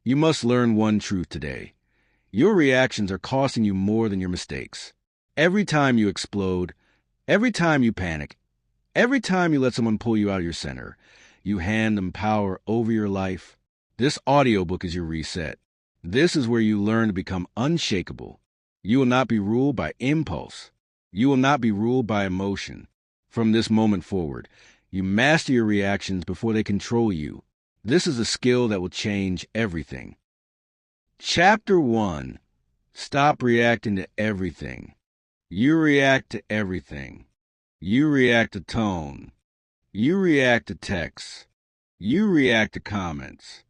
You must learn one truth today. Your reactions are costing you more than your mistakes. Every time you explode, every time you panic, every time you let someone pull you out of your center, you hand them power over your life. This audiobook is your reset. This is where you learn to become unshakable. You will not be ruled by impulse. You will not be ruled by emotion. From this moment forward, you master your reactions before they control you. This is a skill that will change everything. Chapter 1. Stop reacting to everything. You react to everything. You react to tone. You react to texts. You react to comments.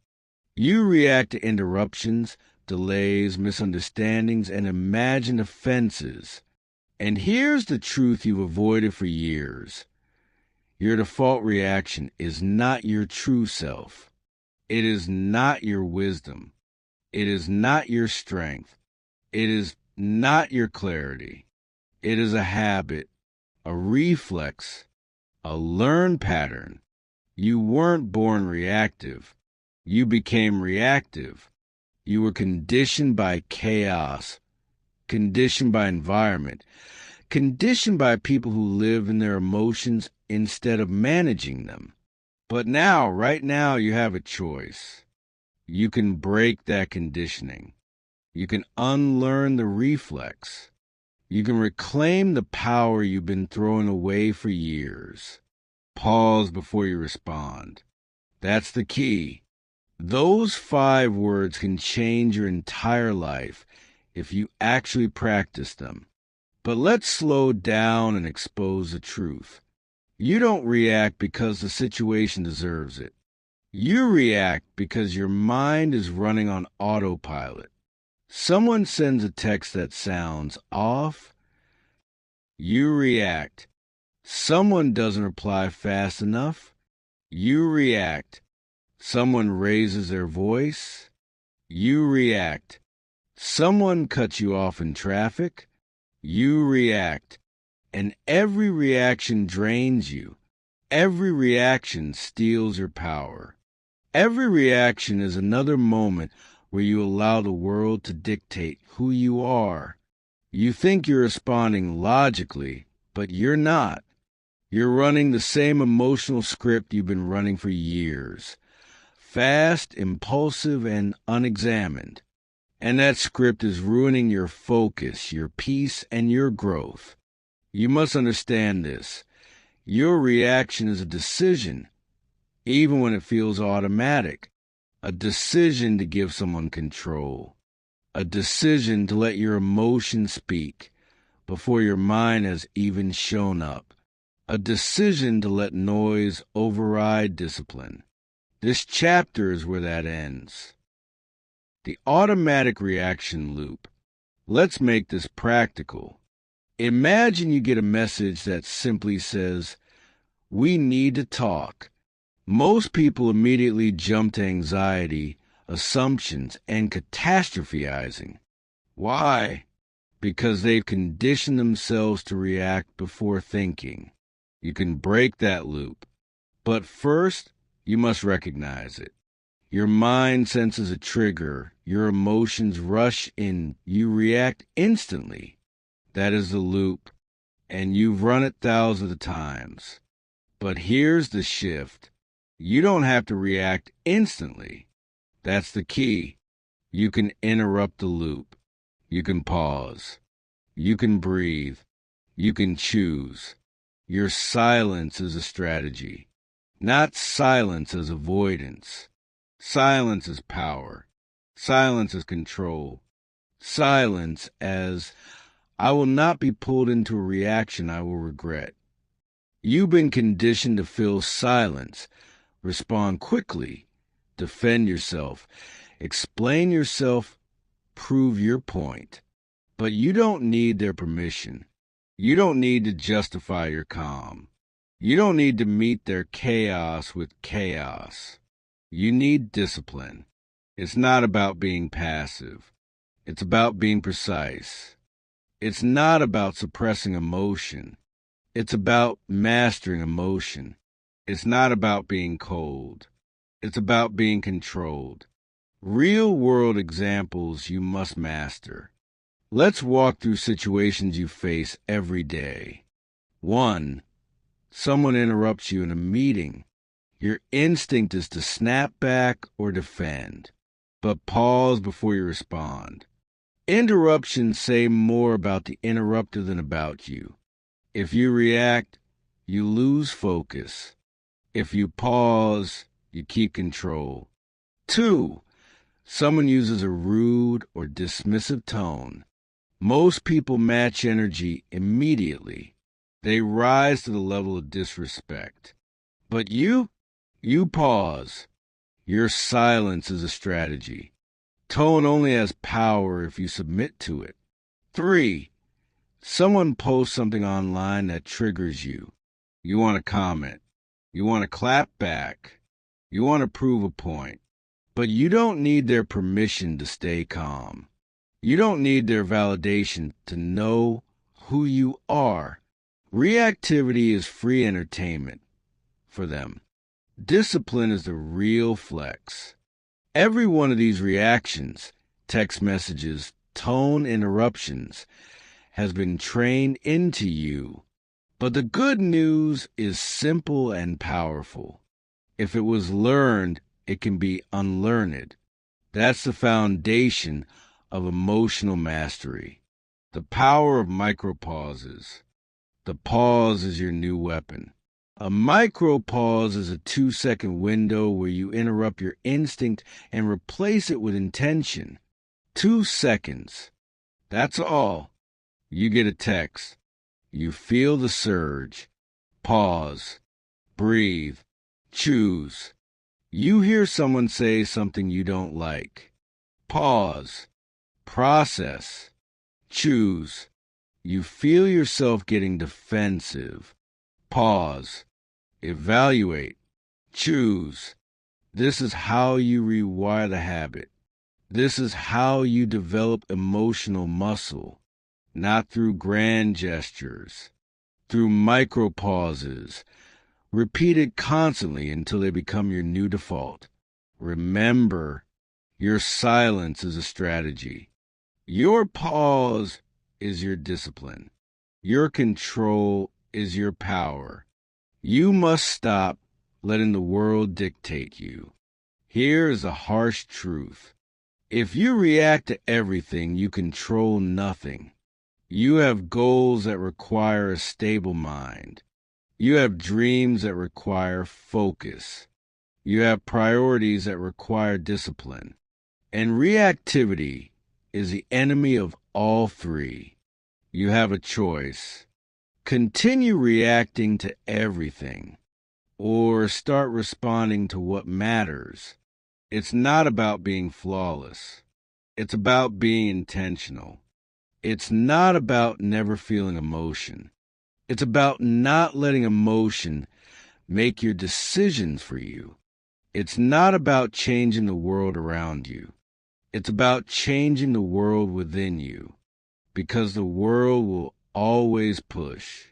You react to interruptions, delays, misunderstandings, and imagined offenses. And here's the truth you've avoided for years. Your default reaction is not your true self. It is not your wisdom. It is not your strength. It is not your clarity. It is a habit, a reflex, a learned pattern. You weren't born reactive. You became reactive. You were conditioned by chaos, conditioned by environment, conditioned by people who live in their emotions instead of managing them. But now, right now, you have a choice. You can break that conditioning. You can unlearn the reflex. You can reclaim the power you've been throwing away for years. Pause before you respond. That's the key. Those 5 words can change your entire life if you actually practice them. But let's slow down and expose the truth. You don't react because the situation deserves it. You react because your mind is running on autopilot. Someone sends a text that sounds off. You react. Someone doesn't reply fast enough. You react. Someone raises their voice. You react. Someone cuts you off in traffic. You react. And every reaction drains you. Every reaction steals your power. Every reaction is another moment where you allow the world to dictate who you are. You think you're responding logically, but you're not. You're running the same emotional script you've been running for years. Fast, impulsive, and unexamined. And that script is ruining your focus, your peace, and your growth. You must understand this. Your reaction is a decision, even when it feels automatic. A decision to give someone control. A decision to let your emotions speak before your mind has even shown up. A decision to let noise override discipline. This chapter is where that ends. The automatic reaction loop. Let's make this practical. Imagine you get a message that simply says, "We need to talk." Most people immediately jump to anxiety, assumptions, and catastrophizing. Why? Because they've conditioned themselves to react before thinking. You can break that loop. But first, you must recognize it. Your mind senses a trigger. Your emotions rush in. You react instantly. That is the loop, and you've run it thousands of times. But here's the shift. You don't have to react instantly. That's the key. You can interrupt the loop. You can pause. You can breathe. You can choose. Your silence is a strategy. Not silence as avoidance. Silence as power. Silence as control. Silence as, "I will not be pulled into a reaction I will regret." You've been conditioned to fill silence, respond quickly, defend yourself, explain yourself, prove your point. But you don't need their permission. You don't need to justify your calm. You don't need to meet their chaos with chaos. You need discipline. It's not about being passive. It's about being precise. It's not about suppressing emotion. It's about mastering emotion. It's not about being cold. It's about being controlled. Real-world examples you must master. Let's walk through situations you face every day. 1. Someone interrupts you in a meeting. Your instinct is to snap back or defend, but pause before you respond. Interruptions say more about the interrupter than about you. If you react, you lose focus. If you pause, you keep control. 2. Someone uses a rude or dismissive tone. Most people match energy immediately. They rise to the level of disrespect. But you pause. Your silence is a strategy. Tone only has power if you submit to it. 3. Someone posts something online that triggers you. You want to comment. You want to clap back. You want to prove a point. But you don't need their permission to stay calm. You don't need their validation to know who you are. Reactivity is free entertainment for them. Discipline is the real flex. Every one of these reactions, text messages, tone interruptions, has been trained into you. But the good news is simple and powerful. If it was learned, it can be unlearned. That's the foundation of emotional mastery. The power of micropauses. The pause is your new weapon. A micropause is a 2-second window where you interrupt your instinct and replace it with intention. 2 seconds. That's all. You get a text. You feel the surge. Pause. Breathe. Choose. You hear someone say something you don't like. Pause. Process. Choose. You feel yourself getting defensive. Pause. Evaluate. Choose. This is how you rewire the habit. This is how you develop emotional muscle, not through grand gestures, through micropauses, repeated constantly until they become your new default. Remember, your silence is a strategy. Your pause is your discipline. Your control is your power. You must stop letting the world dictate you. Here is a harsh truth. If you react to everything, you control nothing. You have goals that require a stable mind. You have dreams that require focus. You have priorities that require discipline. And reactivity is the enemy of all three. You have a choice. Continue reacting to everything, or start responding to what matters. It's not about being flawless. It's about being intentional. It's not about never feeling emotion. It's about not letting emotion make your decisions for you. It's not about changing the world around you. It's about changing the world within you, because the world will always push.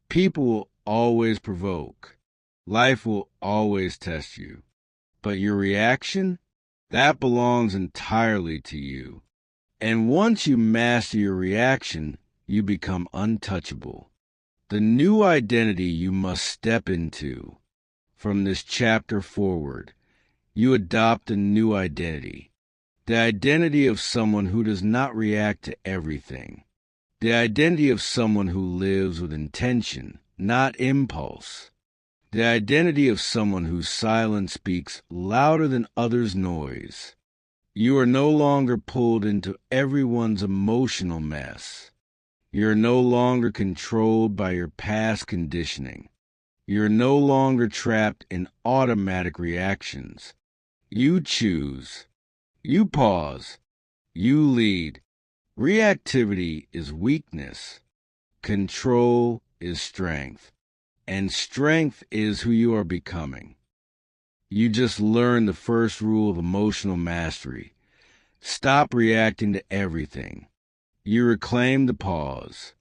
People will always provoke. Life will always test you. But your reaction, that belongs entirely to you. And once you master your reaction, you become untouchable. The new identity you must step into. From this chapter forward, you adopt a new identity. The identity of someone who does not react to everything. The identity of someone who lives with intention, not impulse. The identity of someone whose silence speaks louder than others' noise. You are no longer pulled into everyone's emotional mess. You are no longer controlled by your past conditioning. You are no longer trapped in automatic reactions. You choose. You pause. You lead. Reactivity is weakness. Control is strength. And strength is who you are becoming. You just learned the first rule of emotional mastery. Stop reacting to everything. You reclaimed the pause.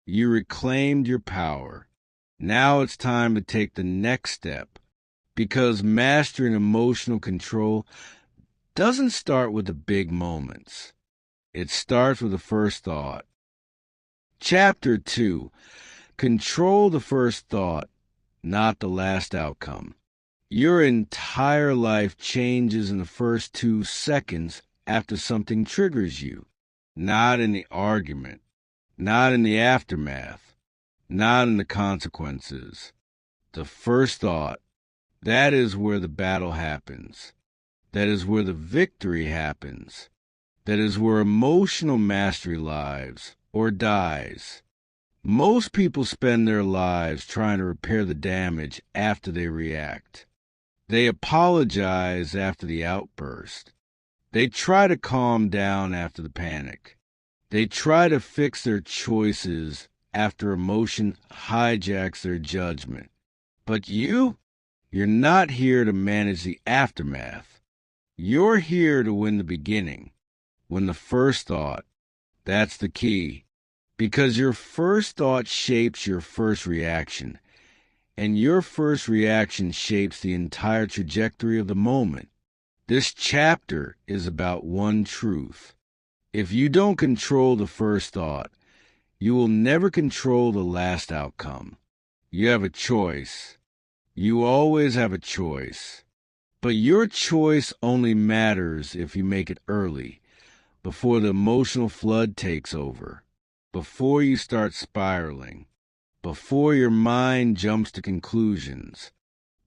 You reclaimed your power. Now it's time to take the next step, because mastering emotional control doesn't start with the big moments. It starts with the first thought. Chapter 2. Control the first thought, not the last outcome. Your entire life changes in the first 2 seconds after something triggers you. Not in the argument, not in the aftermath, not in the consequences. The first thought, that is where the battle happens. That is where the victory happens. That is where emotional mastery lives or dies. Most people spend their lives trying to repair the damage after they react. They apologize after the outburst. They try to calm down after the panic. They try to fix their choices after emotion hijacks their judgment. But you're not here to manage the aftermath. You're here to win the beginning. When the first thought, that's the key. Because your first thought shapes your first reaction. And your first reaction shapes the entire trajectory of the moment. This chapter is about one truth. If you don't control the first thought, you will never control the last outcome. You have a choice. You always have a choice. But your choice only matters if you make it early, before the emotional flood takes over, before you start spiraling, before your mind jumps to conclusions,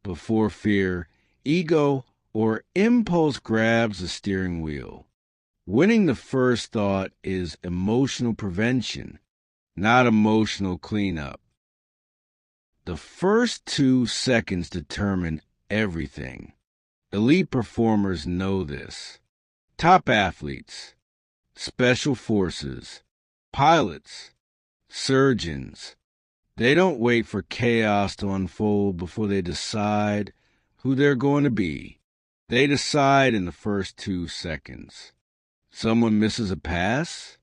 before fear, ego, or impulse grabs the steering wheel. Winning the first thought is emotional prevention, not emotional cleanup. The first 2 seconds determine everything. Elite performers know this. Top athletes, special forces, pilots, surgeons, they don't wait for chaos to unfold before they decide who they're going to be. They decide in the first 2 seconds. Someone misses a pass?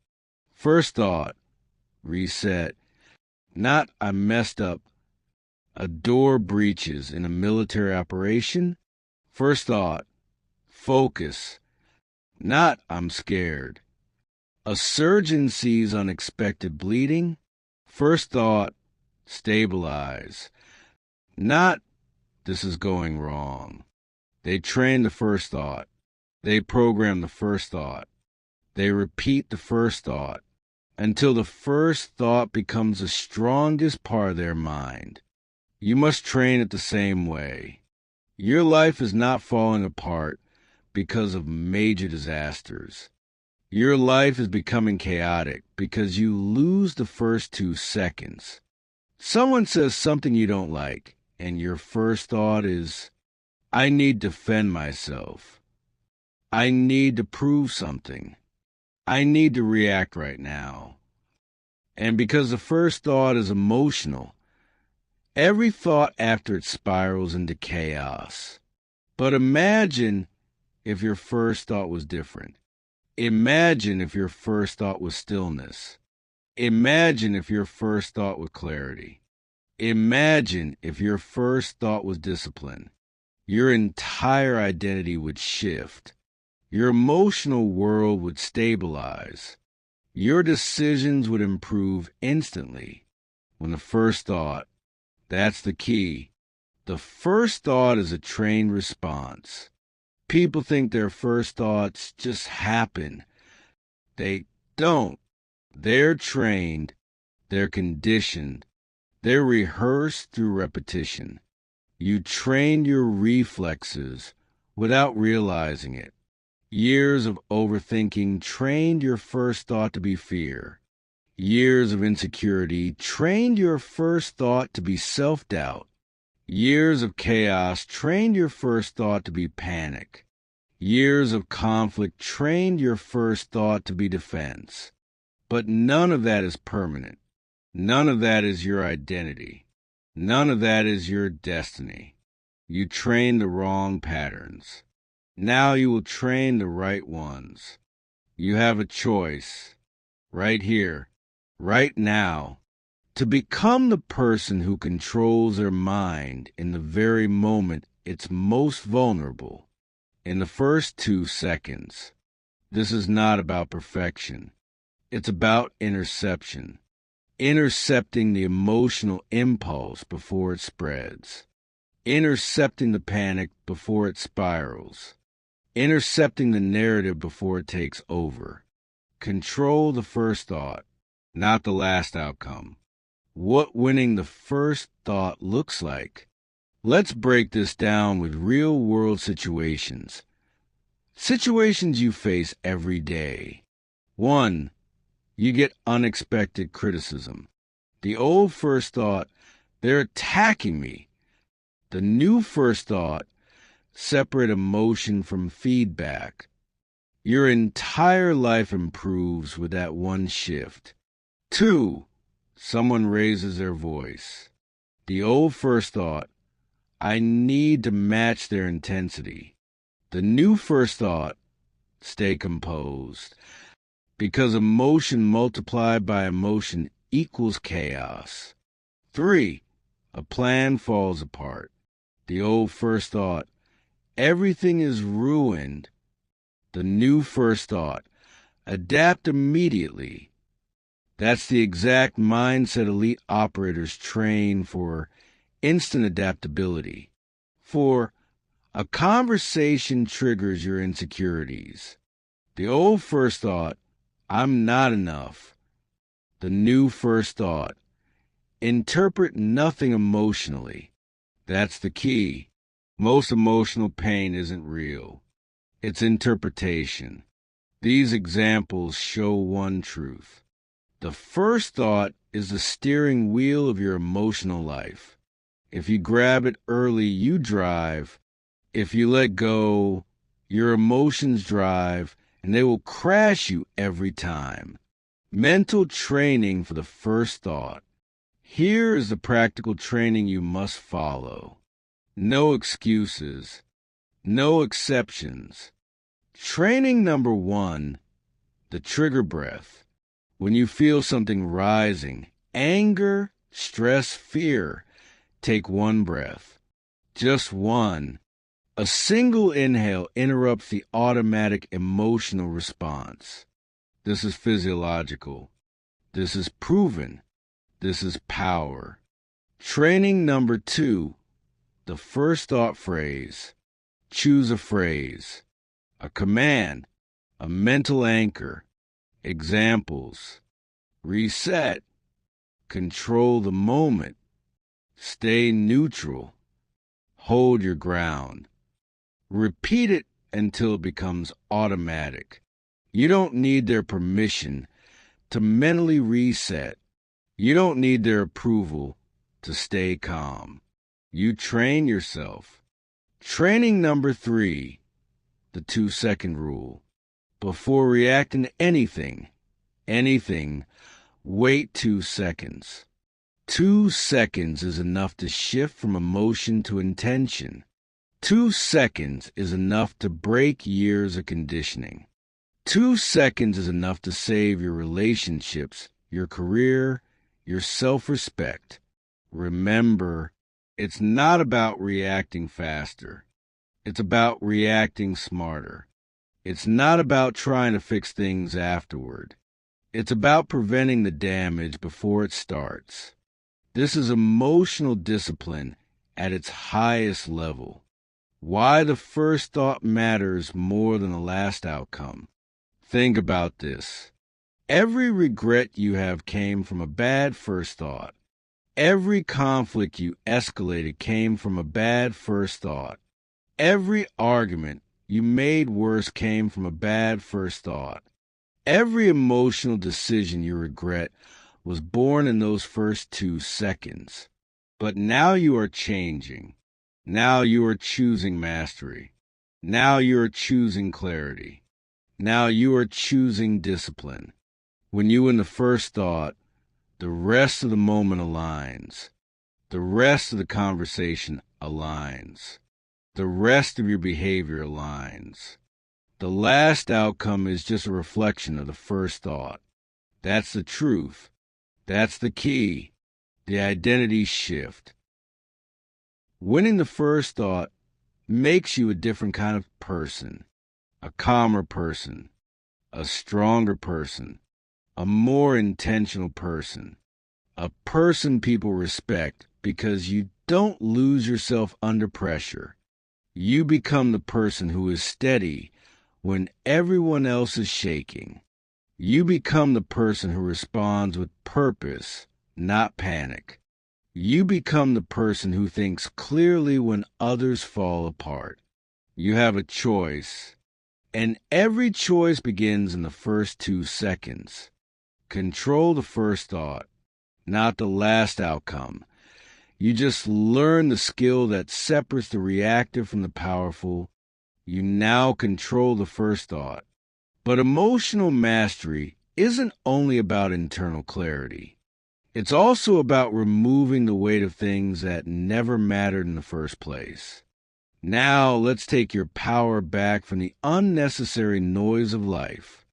First thought, reset. Not, I messed up. A door breaches in a military operation? First thought, focus. Not, I'm scared. A surgeon sees unexpected bleeding? First thought, stabilize. Not, this is going wrong. They train the first thought. They program the first thought. They repeat the first thought until the first thought becomes the strongest part of their mind. You must train it the same way. Your life is not falling apart because of major disasters. Your life is becoming chaotic because you lose the first 2 seconds. Someone says something you don't like, and your first thought is, I need to defend myself. I need to prove something. I need to react right now. And because the first thought is emotional, every thought after it spirals into chaos. But imagine if your first thought was different. Imagine if your first thought was stillness. Imagine if your first thought was clarity. Imagine if your first thought was discipline. Your entire identity would shift. Your emotional world would stabilize. Your decisions would improve instantly. When the first thought, that's the key. The first thought is a trained response. People think their first thoughts just happen. They don't. They're trained. They're conditioned. They're rehearsed through repetition. You trained your reflexes without realizing it. Years of overthinking trained your first thought to be fear. Years of insecurity trained your first thought to be self-doubt. Years of chaos trained your first thought to be panic. Years of conflict trained your first thought to be defense. But none of that is permanent. None of that is your identity. None of that is your destiny. You trained the wrong patterns. Now you will train the right ones. You have a choice, right here, right now, to become the person who controls their mind in the very moment it's most vulnerable. in the first 2 seconds. This is not about perfection. It's about interception. Intercepting the emotional impulse before it spreads. Intercepting the panic before it spirals. Intercepting the narrative before it takes over. Control the first thought, not the last outcome. What winning the first thought looks like. Let's break this down with real-world situations. Situations you face every day. 1. You get unexpected criticism. The old first thought, they're attacking me. The new first thought, separate emotion from feedback. Your entire life improves with that one shift. 2. Someone raises their voice. The old first thought, I need to match their intensity. The new first thought, stay composed. Because emotion multiplied by emotion equals chaos. 3. A plan falls apart. The old first thought, everything is ruined. The new first thought, adapt immediately. That's the exact mindset elite operators train for instant adaptability. 4. A conversation triggers your insecurities. The old first thought, I'm not enough. The new first thought, interpret nothing emotionally. That's the key. Most emotional pain isn't real. It's interpretation. These examples show one truth. The first thought is the steering wheel of your emotional life. If you grab it early, you drive. If you let go, your emotions drive, and they will crash you every time. Mental training for the first thought. Here is the practical training you must follow. No excuses. No exceptions. Training number 1, the trigger breath. When you feel something rising, anger, stress, fear, take 1 breath. Just 1. A single inhale interrupts the automatic emotional response. This is physiological. This is proven. This is power. Training number 2, the first thought phrase. Choose a phrase, a command, a mental anchor. Examples: reset, control the moment, stay neutral, hold your ground. Repeat it until it becomes automatic. You don't need their permission to mentally reset. You don't need their approval to stay calm. You train yourself. Training number 3, the 2-second rule. Before reacting to anything, wait 2 seconds. 2 seconds is enough to shift from emotion to intention. 2 seconds is enough to break years of conditioning. 2 seconds is enough to save your relationships, your career, your self-respect. Remember, it's not about reacting faster. It's about reacting smarter. It's not about trying to fix things afterward. It's about preventing the damage before it starts. This is emotional discipline at its highest level. Why the first thought matters more than the last outcome. Think about this. Every regret you have came from a bad first thought. Every conflict you escalated came from a bad first thought. Every argument you made worse came from a bad first thought. Every emotional decision you regret was born in those first 2 seconds. But now you are changing. Now you are choosing mastery. Now you are choosing clarity. Now you are choosing discipline. When you win the first thought, the rest of the moment aligns. The rest of the conversation aligns. The rest of your behavior aligns. The last outcome is just a reflection of the first thought. That's the truth. That's the key. The identity shift. Winning the first thought makes you a different kind of person, a calmer person, a stronger person, a more intentional person, a person people respect because you don't lose yourself under pressure. You become the person who is steady when everyone else is shaking. You become the person who responds with purpose, not panic. You become the person who thinks clearly when others fall apart. You have a choice, and every choice begins in the first 2 seconds. Control the first thought, not the last outcome. You just learn the skill that separates the reactive from the powerful. You now control the first thought. But emotional mastery isn't only about internal clarity. It's also about removing the weight of things that never mattered in the first place. Now let's take your power back from the unnecessary noise of life.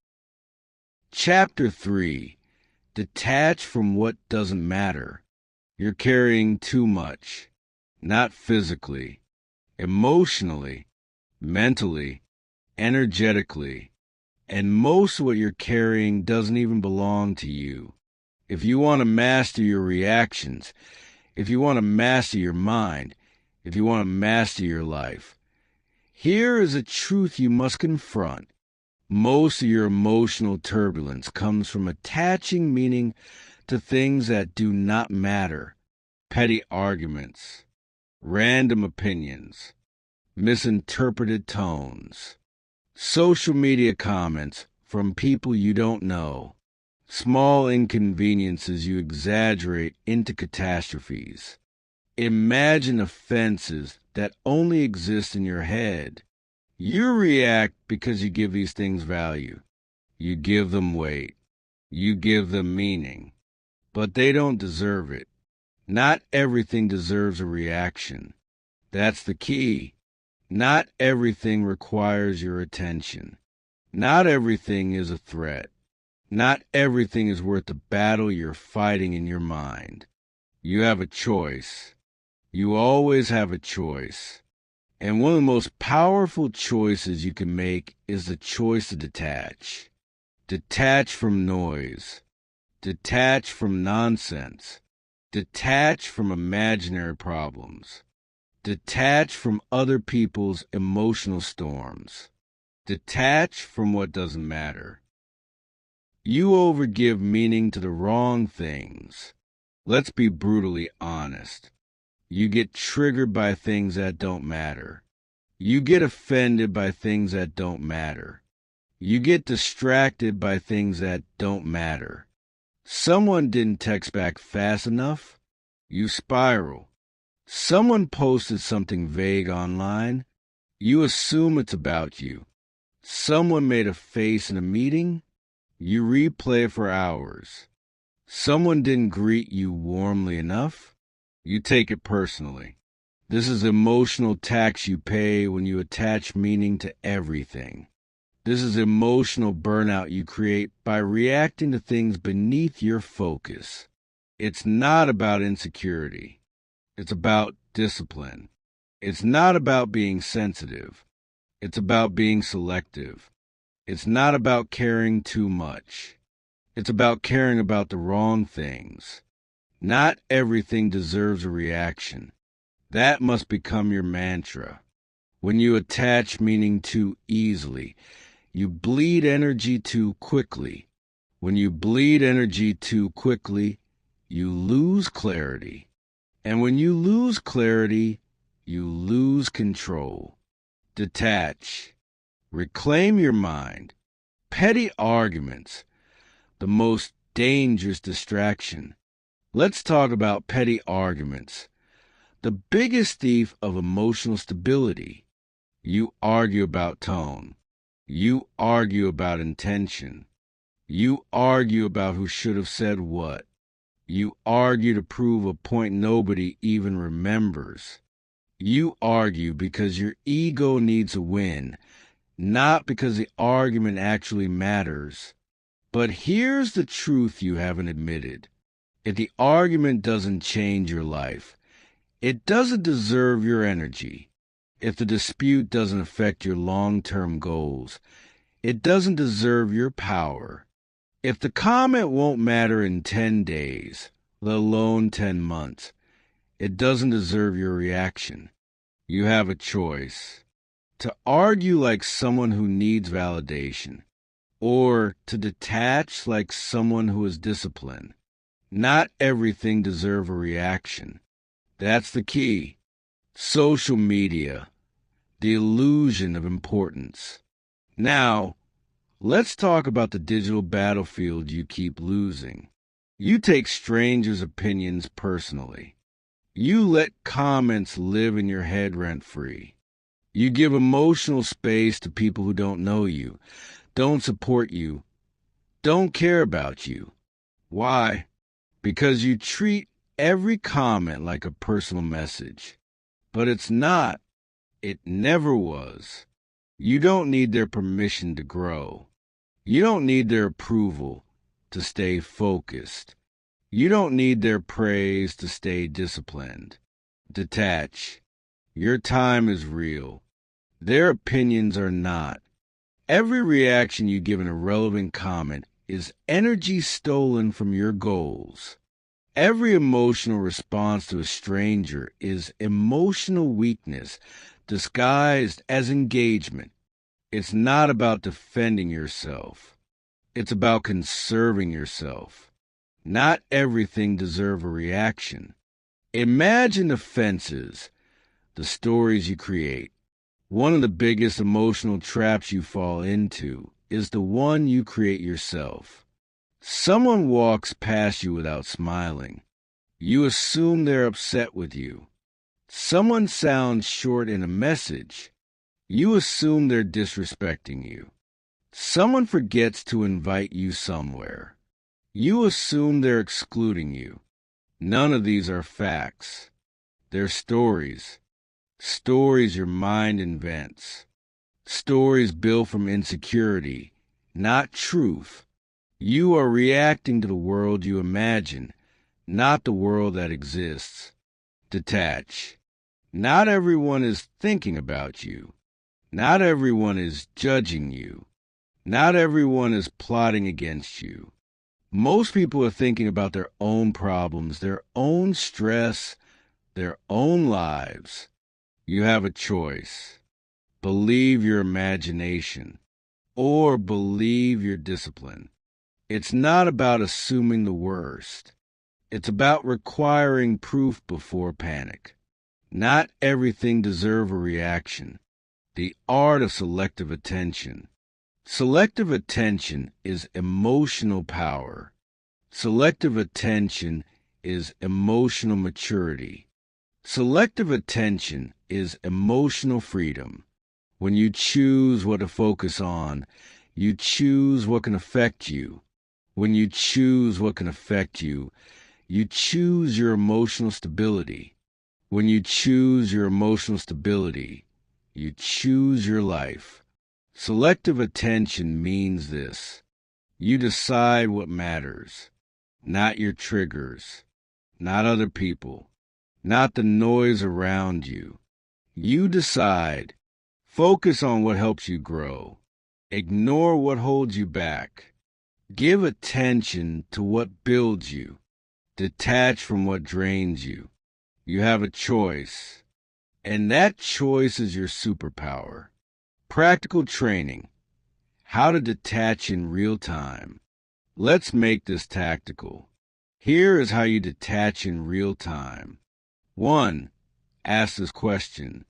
Chapter 3. Detach from what doesn't matter. You're carrying too much, not physically, emotionally, mentally, energetically, and most of what you're carrying doesn't even belong to you. If you want to master your reactions, if you want to master your mind, if you want to master your life, here is a truth you must confront. Most of your emotional turbulence comes from attaching meaning to things that do not matter. Petty arguments, random opinions, misinterpreted tones, social media comments from people you don't know, small inconveniences you exaggerate into catastrophes. Imagine offenses that only exist in your head. You react because you give these things value. You give them weight. You give them meaning. But they don't deserve it. Not everything deserves a reaction. That's the key. Not everything requires your attention. Not everything is a threat. Not everything is worth the battle you're fighting in your mind. You have a choice. You always have a choice. And one of the most powerful choices you can make is the choice to detach. Detach from noise. Detach from nonsense. Detach from imaginary problems. Detach from other people's emotional storms. Detach from what doesn't matter. You overgive meaning to the wrong things. Let's be brutally honest. You get triggered by things that don't matter. You get offended by things that don't matter. You get distracted by things that don't matter. Someone didn't text back fast enough. You spiral. Someone posted something vague online. You assume it's about you. Someone made a face in a meeting. You replay it for hours. Someone didn't greet you warmly enough. You take it personally. This is emotional tax you pay when you attach meaning to everything. This is emotional burnout you create by reacting to things beneath your focus. It's not about insecurity. It's about discipline. It's not about being sensitive. It's about being selective. It's not about caring too much. It's about caring about the wrong things. Not everything deserves a reaction. That must become your mantra. When you attach meaning too easily, you bleed energy too quickly. When you bleed energy too quickly, you lose clarity. And when you lose clarity, you lose control. Detach. Reclaim your mind. Petty arguments, the most dangerous distraction. Let's talk about petty arguments. The biggest thief of emotional stability. You argue about tone. You argue about intention. You argue about who should have said what. You argue to prove a point nobody even remembers. You argue because your ego needs a win, not because the argument actually matters. But here's the truth you haven't admitted. If the argument doesn't change your life, it doesn't deserve your energy. If the dispute doesn't affect your long-term goals, it doesn't deserve your power. If the comment won't matter in 10 days, let alone 10 months, it doesn't deserve your reaction. You have a choice: to argue like someone who needs validation, or to detach like someone who is disciplined. Not everything deserves a reaction. That's the key. Social media, the illusion of importance. Now, let's talk about the digital battlefield you keep losing. You take strangers' opinions personally. You let comments live in your head rent-free. You give emotional space to people who don't know you, don't support you, don't care about you. Why? Because you treat every comment like a personal message. But it's not. It never was. You don't need their permission to grow. You don't need their approval to stay focused. You don't need their praise to stay disciplined. Detach. Your time is real. Their opinions are not. Every reaction you give an irrelevant comment is energy stolen from your goals. Every emotional response to a stranger is emotional weakness disguised as engagement. It's not about defending yourself. It's about conserving yourself. Not everything deserves a reaction. Imagine the fences, the stories you create. One of the biggest emotional traps you fall into is the one you create yourself. Someone walks past you without smiling. You assume they're upset with you. Someone sounds short in a message. You assume they're disrespecting you. Someone forgets to invite you somewhere. You assume they're excluding you. None of these are facts. They're stories. Stories your mind invents. Stories built from insecurity, not truth. You are reacting to the world you imagine, not the world that exists. Detach. Not everyone is thinking about you. Not everyone is judging you. Not everyone is plotting against you. Most people are thinking about their own problems, their own stress, their own lives. You have a choice. Believe your imagination or believe your discipline. It's not about assuming the worst. It's about requiring proof before panic. Not everything deserves a reaction. The art of selective attention. Selective attention is emotional power. Selective attention is emotional maturity. Selective attention is emotional freedom. When you choose what to focus on, you choose what can affect you. When you choose what can affect you, you choose your emotional stability. When you choose your emotional stability, you choose your life. Selective attention means this: you decide what matters, not your triggers, not other people, not the noise around you. You decide. Focus on what helps you grow. Ignore what holds you back. Give attention to what builds you. Detach from what drains you. You have a choice, and that choice is your superpower. Practical training. How to detach in real time. Let's make this tactical. Here is how you detach in real time. 1. Ask this question: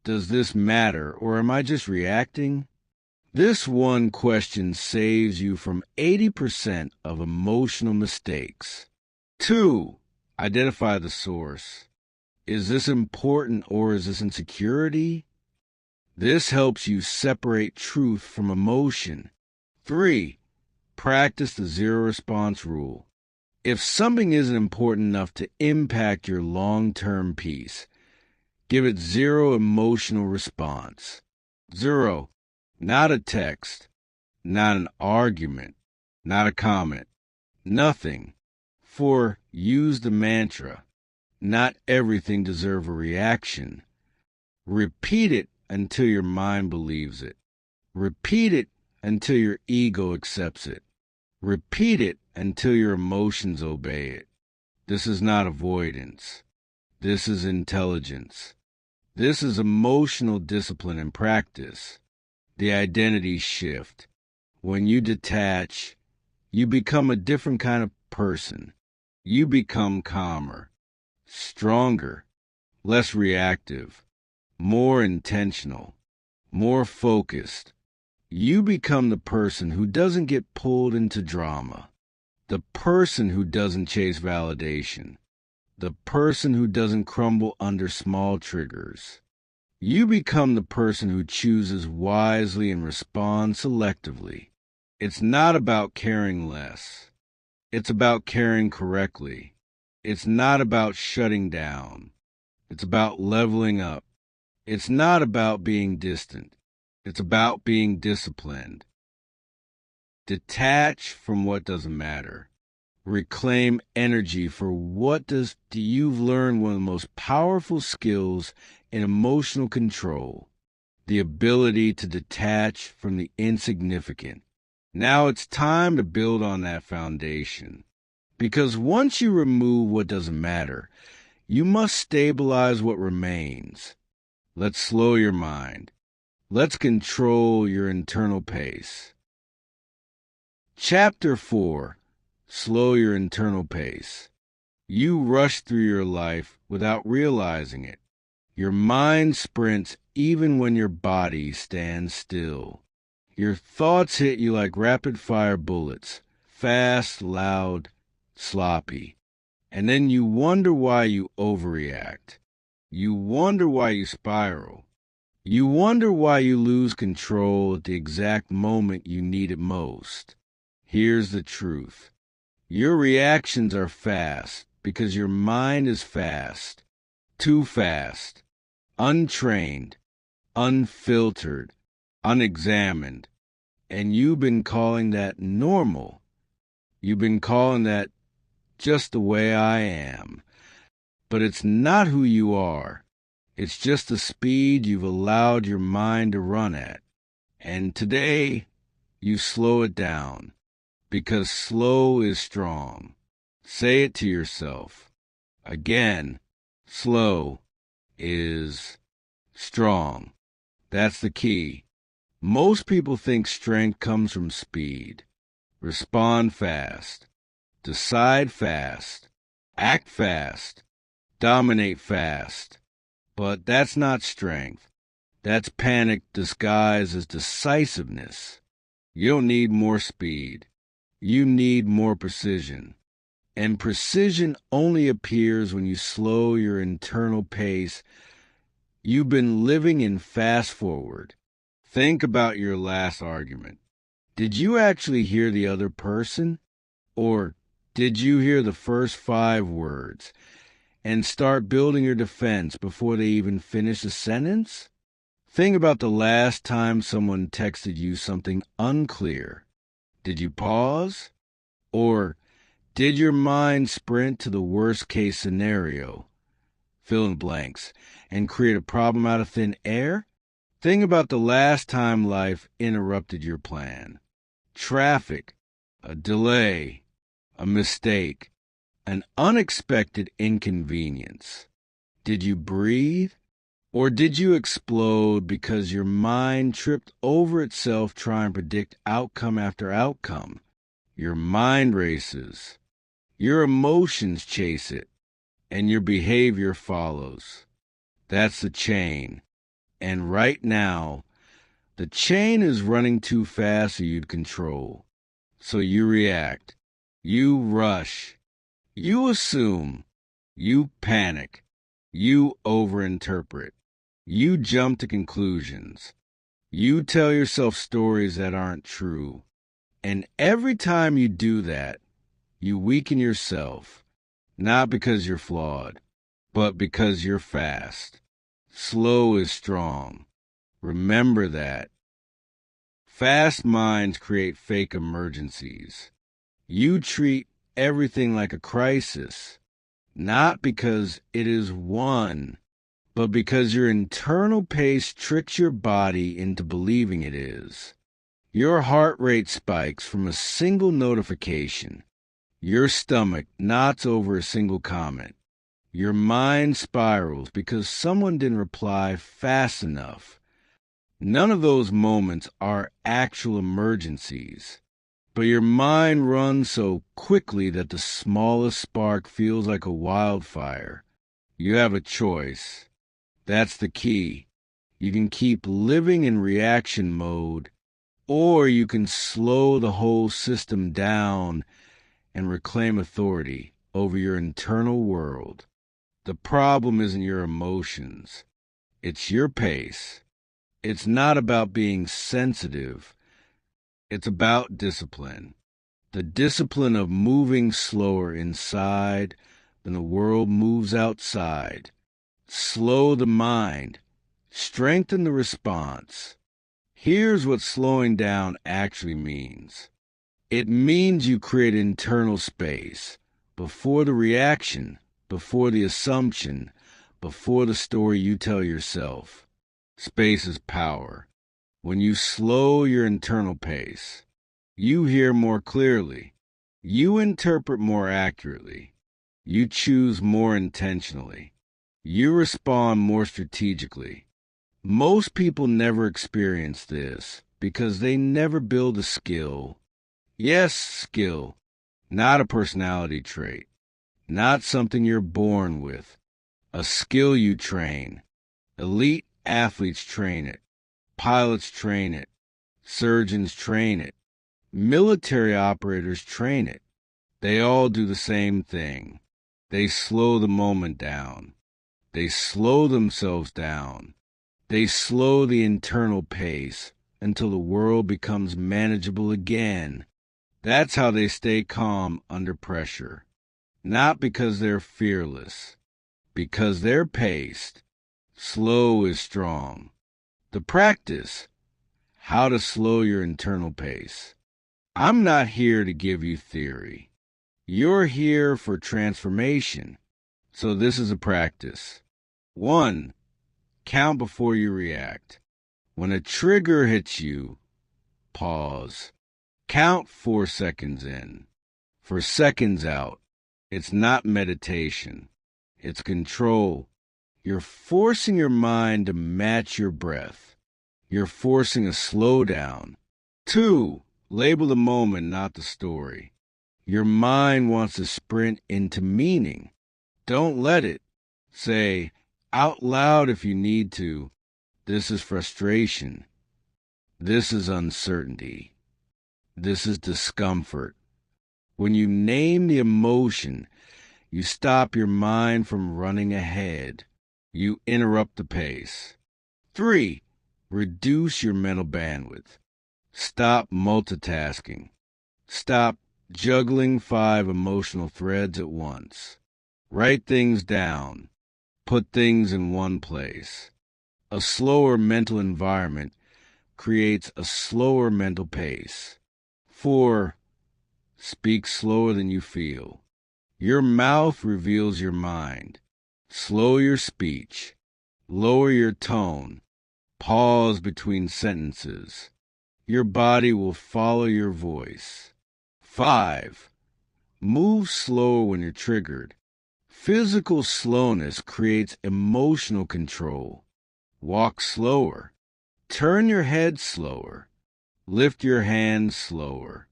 does this matter, or am I just reacting? This one question saves you from 80% of emotional mistakes. 2. Identify the source. Is this important, or is this insecurity? This helps you separate truth from emotion. 3. Practice the zero response rule. If something isn't important enough to impact your long-term peace, give it zero emotional response. 0. Not a text, not an argument, not a comment, nothing. 4. Use the mantra: not everything deserves a reaction. Repeat it until your mind believes it. Repeat it until your ego accepts it. Repeat it until your emotions obey it. This is not avoidance. This is intelligence. This is emotional discipline and practice. The identity shift. When you detach, you become a different kind of person. You become calmer, stronger, less reactive, more intentional, more focused. You become the person who doesn't get pulled into drama, the person who doesn't chase validation, the person who doesn't crumble under small triggers. You become the person who chooses wisely and responds selectively. It's not about caring less. It's about caring correctly. It's not about shutting down. It's about leveling up. It's not about being distant. It's about being disciplined. Detach from what doesn't matter. Reclaim energy for what does. You've learned one of the most powerful skills in emotional control, the ability to detach from the insignificant. Now it's time to build on that foundation. Because once you remove what doesn't matter, you must stabilize what remains. Let's slow your mind. Let's control your internal pace. Chapter 4. Slow your internal pace. You rush through your life without realizing it. Your mind sprints even when your body stands still. Your thoughts hit you like rapid-fire bullets, fast, loud, sloppy. And then you wonder why you overreact. You wonder why you spiral. You wonder why you lose control at the exact moment you need it most. Here's the truth. Your reactions are fast because your mind is fast, too fast, untrained, unfiltered, unexamined, and you've been calling that normal. You've been calling that just the way I am. But it's not who you are. It's just the speed you've allowed your mind to run at. And today, you slow it down. Because slow is strong. Say it to yourself. Again, slow is strong. That's the key. Most people think strength comes from speed. Respond fast. Decide fast. Act fast. Dominate fast. But that's not strength. That's panic disguised as decisiveness. You don't need more speed. You need more precision. And precision only appears when you slow your internal pace. You've been living in fast forward. Think about your last argument. Did you actually hear the other person? Or did you hear the first 5 words and start building your defense before they even finish a sentence? Think about the last time someone texted you something unclear. Did you pause? Or did your mind sprint to the worst-case scenario, fill in blanks, and create a problem out of thin air? Think about the last time life interrupted your plan. Traffic, a delay, a mistake, an unexpected inconvenience. Did you breathe? Or did you explode because your mind tripped over itself trying to predict outcome after outcome? Your mind races. Your emotions chase it. And your behavior follows. That's the chain. And right now, the chain is running too fast for you to control. So you react. You rush. You assume. You panic. You overinterpret. You jump to conclusions. You tell yourself stories that aren't true. And every time you do that, you weaken yourself, not because you're flawed, but because you're fast. Slow is strong. Remember that. Fast minds create fake emergencies. You treat everything like a crisis, not because it is one, but because your internal pace tricks your body into believing it is. Your heart rate spikes from a single notification. Your stomach knots over a single comment. Your mind spirals because someone didn't reply fast enough. None of those moments are actual emergencies, but your mind runs so quickly that the smallest spark feels like a wildfire. You have a choice. That's the key. You can keep living in reaction mode, or you can slow the whole system down and reclaim authority over your internal world. The problem isn't your emotions. It's your pace. It's not about being sensitive. It's about discipline. The discipline of moving slower inside than the world moves outside. Slow the mind. Strengthen the response. Here's what slowing down actually means. It means you create internal space before the reaction, before the assumption, before the story you tell yourself. Space is power. When you slow your internal pace, you hear more clearly. You interpret more accurately. You choose more intentionally. You respond more strategically. Most people never experience this because they never build a skill. Yes, skill, not a personality trait, not something you're born with. A skill you train. Elite athletes train it. Pilots train it. Surgeons train it. Military operators train it. They all do the same thing. They slow the moment down. They slow themselves down. They slow the internal pace until the world becomes manageable again. That's how they stay calm under pressure. Not because they're fearless, because they're paced. Slow is strong. The practice, how to slow your internal pace. I'm not here to give you theory. You're here for transformation. So this is a practice. 1. Count before you react. When a trigger hits you, pause. Count 4 seconds in. For seconds out. It's not meditation. It's control. You're forcing your mind to match your breath. You're forcing a slowdown. 2. Label the moment, not the story. Your mind wants to sprint into meaning. Don't let it. Say, out loud if you need to, this is frustration. This is uncertainty. This is discomfort. When you name the emotion, you stop your mind from running ahead. You interrupt the pace. 3. Reduce your mental bandwidth. Stop multitasking. Stop juggling 5 emotional threads at once. Write things down. Put things in one place. A slower mental environment creates a slower mental pace. 4. Speak slower than you feel. Your mouth reveals your mind. Slow your speech. Lower your tone. Pause between sentences. Your body will follow your voice. 5. Move slower when you're triggered. Physical slowness creates emotional control. Walk slower. Turn your head slower. Lift your hands slower.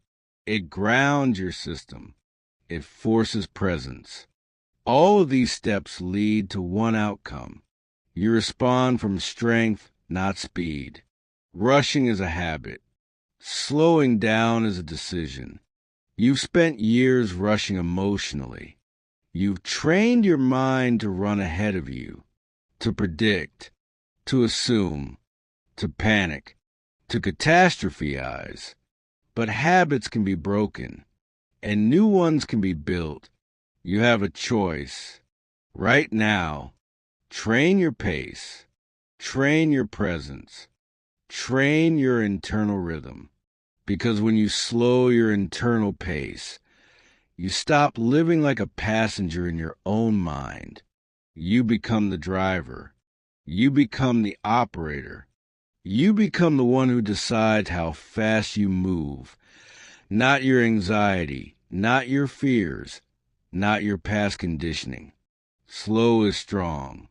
It grounds your system. It forces presence. All of these steps lead to one outcome. You respond from strength, not speed. Rushing is a habit. Slowing down is a decision. You've spent years rushing emotionally. You've trained your mind to run ahead of you, to predict, to assume, to panic, to catastrophize. But habits can be broken, and new ones can be built. You have a choice. Right now, train your pace, train your presence, train your internal rhythm. Because when you slow your internal pace, you stop living like a passenger in your own mind. You become the driver. You become the operator. You become the one who decides how fast you move, not your anxiety, not your fears, not your past conditioning. Slow is strong.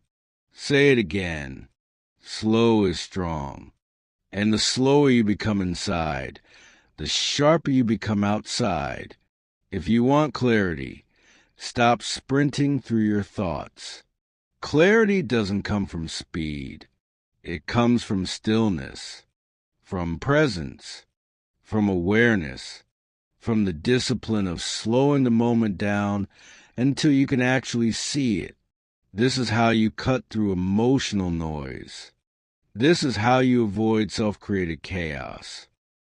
Say it again. Slow is strong. And the slower you become inside, the sharper you become outside. If you want clarity, stop sprinting through your thoughts. Clarity doesn't come from speed. It comes from stillness, from presence, from awareness, from the discipline of slowing the moment down until you can actually see it. This is how you cut through emotional noise. This is how you avoid self-created chaos.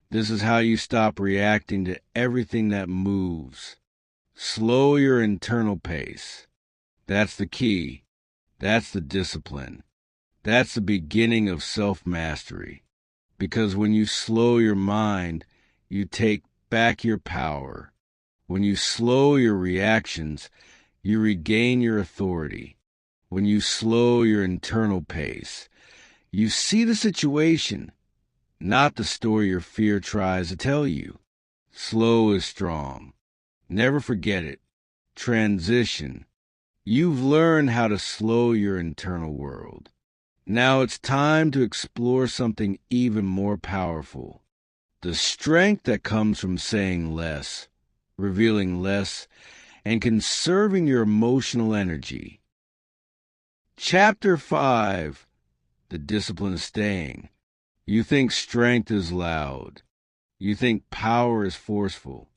This is how you stop reacting to everything that moves. Slow your internal pace. That's the key. That's the discipline. That's the beginning of self-mastery. Because when you slow your mind, you take back your power. When you slow your reactions, you regain your authority. When you slow your internal pace, you see the situation, not the story your fear tries to tell you. Slow is strong. Never forget it. Transition. You've learned how to slow your internal world. Now it's time to explore something even more powerful. The strength that comes from saying less, revealing less, and conserving your emotional energy. Chapter 5. The Discipline of Staying. You think strength is loud. You think power is forceful.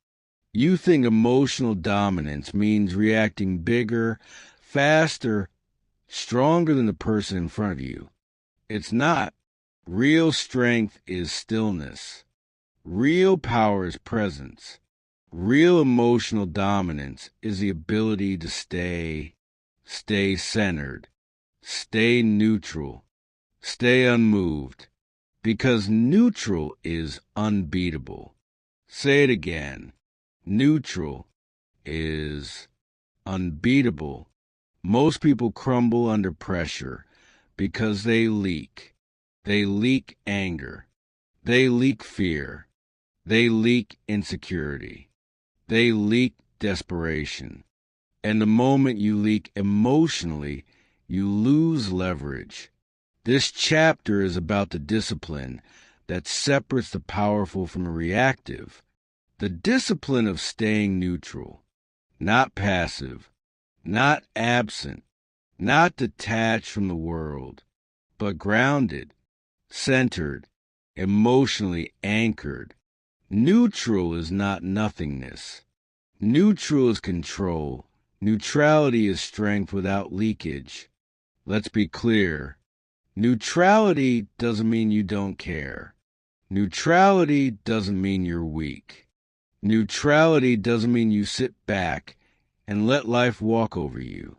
You think emotional dominance means reacting bigger, faster, stronger than the person in front of you. It's not. Real strength is stillness. Real power is presence. Real emotional dominance is the ability to stay centered, stay neutral, stay unmoved, because neutral is unbeatable. Say it again. Neutral is unbeatable. Most people crumble under pressure because they leak. They leak anger. They leak fear. They leak insecurity. They leak desperation. And the moment you leak emotionally, you lose leverage. This chapter is about the discipline that separates the powerful from the reactive. The discipline of staying neutral, not passive, not absent, not detached from the world, but grounded, centered, emotionally anchored. Neutral is not nothingness. Neutral is control. Neutrality is strength without leakage. Let's be clear. Neutrality doesn't mean you don't care. Neutrality doesn't mean you're weak. Neutrality doesn't mean you sit back and let life walk over you.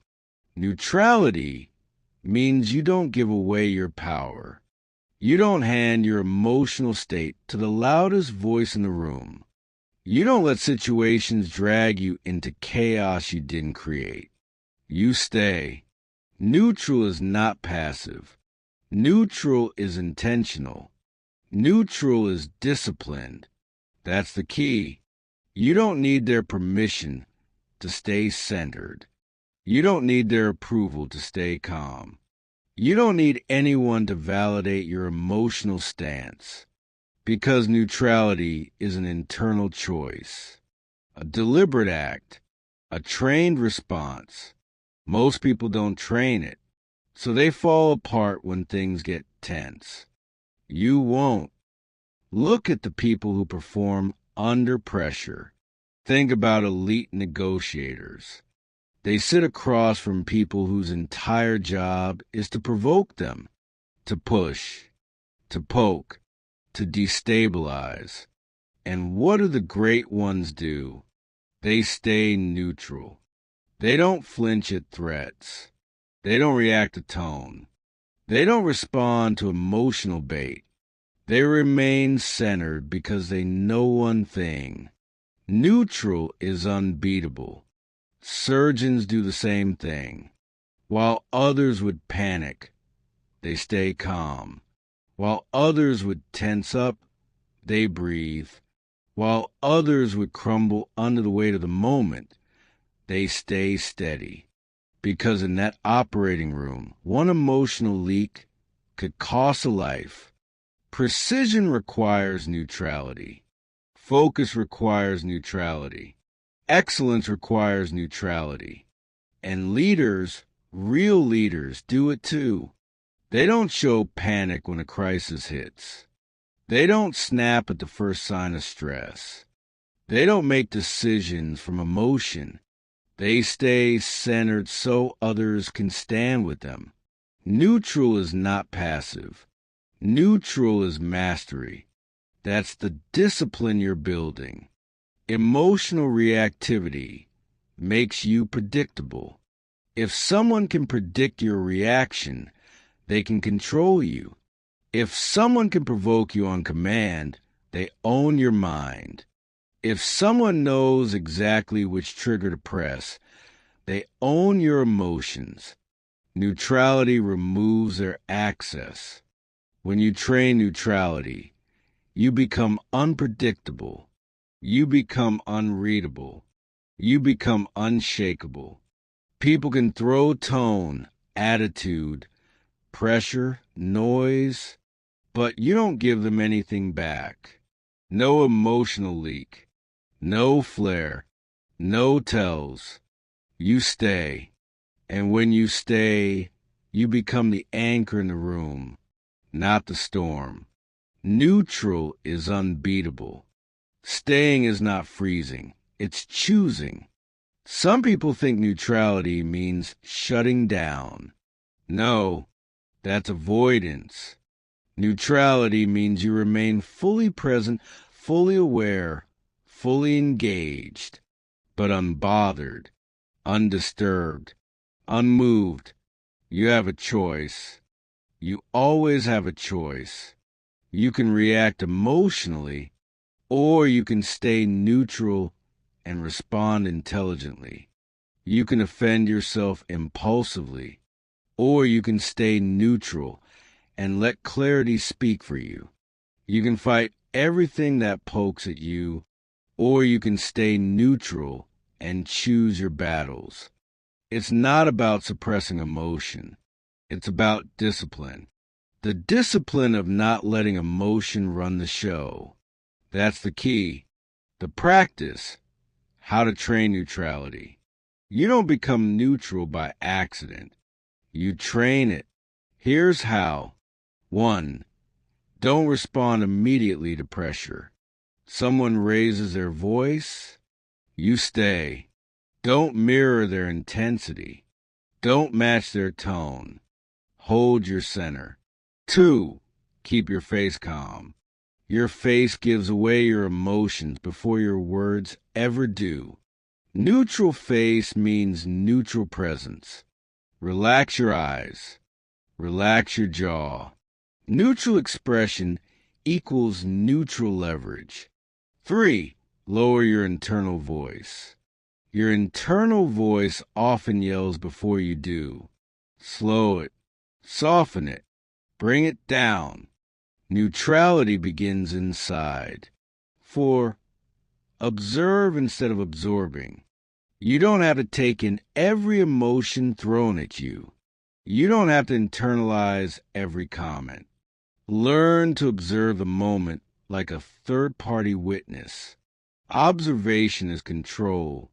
Neutrality means you don't give away your power. You don't hand your emotional state to the loudest voice in the room. You don't let situations drag you into chaos you didn't create. You stay. Neutral is not passive. Neutral is intentional. Neutral is disciplined. That's the key. You don't need their permission to stay centered. You don't need their approval to stay calm. You don't need anyone to validate your emotional stance, because neutrality is an internal choice, a deliberate act, a trained response. Most people don't train it, so they fall apart when things get tense. You won't. Look at the people who perform under pressure. Think about elite negotiators. They sit across from people whose entire job is to provoke them, to push, to poke, to destabilize. And what do the great ones do? They stay neutral. They don't flinch at threats. They don't react to tone. They don't respond to emotional bait. They remain centered because they know one thing. Neutral is unbeatable. Surgeons do the same thing. While others would panic, they stay calm. While others would tense up, they breathe. While others would crumble under the weight of the moment, they stay steady. Because in that operating room, one emotional leak could cost a life. Precision requires neutrality. Focus requires neutrality. Excellence requires neutrality. And leaders, real leaders, do it too. They don't show panic when a crisis hits. They don't snap at the first sign of stress. They don't make decisions from emotion. They stay centered so others can stand with them. Neutral is not passive. Neutral is mastery. That's the discipline you're building. Emotional reactivity makes you predictable. If someone can predict your reaction, they can control you. If someone can provoke you on command, they own your mind. If someone knows exactly which trigger to press, they own your emotions. Neutrality removes their access. When you train neutrality, you become unpredictable. You become unreadable. You become unshakable. People can throw tone, attitude, pressure, noise, but you don't give them anything back. No emotional leak, no flare, no tells. You stay. And when you stay, you become the anchor in the room, not the storm. Neutral is unbeatable. Staying is not freezing. It's choosing. Some people think neutrality means shutting down. No, that's avoidance. Neutrality means you remain fully present, fully aware, fully engaged, but unbothered, undisturbed, unmoved. You have a choice. You always have a choice. You can react emotionally, or you can stay neutral and respond intelligently. You can offend yourself impulsively, or you can stay neutral and let clarity speak for you. You can fight everything that pokes at you, or you can stay neutral and choose your battles. It's not about suppressing emotion. It's about discipline. The discipline of not letting emotion run the show. That's the key. The practice, how to train neutrality. You don't become neutral by accident. You train it. Here's how. 1. Don't respond immediately to pressure. Someone raises their voice, you stay. Don't mirror their intensity. Don't match their tone. Hold your center. 2. Keep your face calm. Your face gives away your emotions before your words ever do. Neutral face means neutral presence. Relax your eyes. Relax your jaw. Neutral expression equals neutral leverage. 3. Lower your internal voice. Your internal voice often yells before you do. Slow it. Soften it. Bring it down. Neutrality begins inside. 4. Observe instead of absorbing. You don't have to take in every emotion thrown at you. You don't have to internalize every comment. Learn to observe the moment like a third-party witness. Observation is control.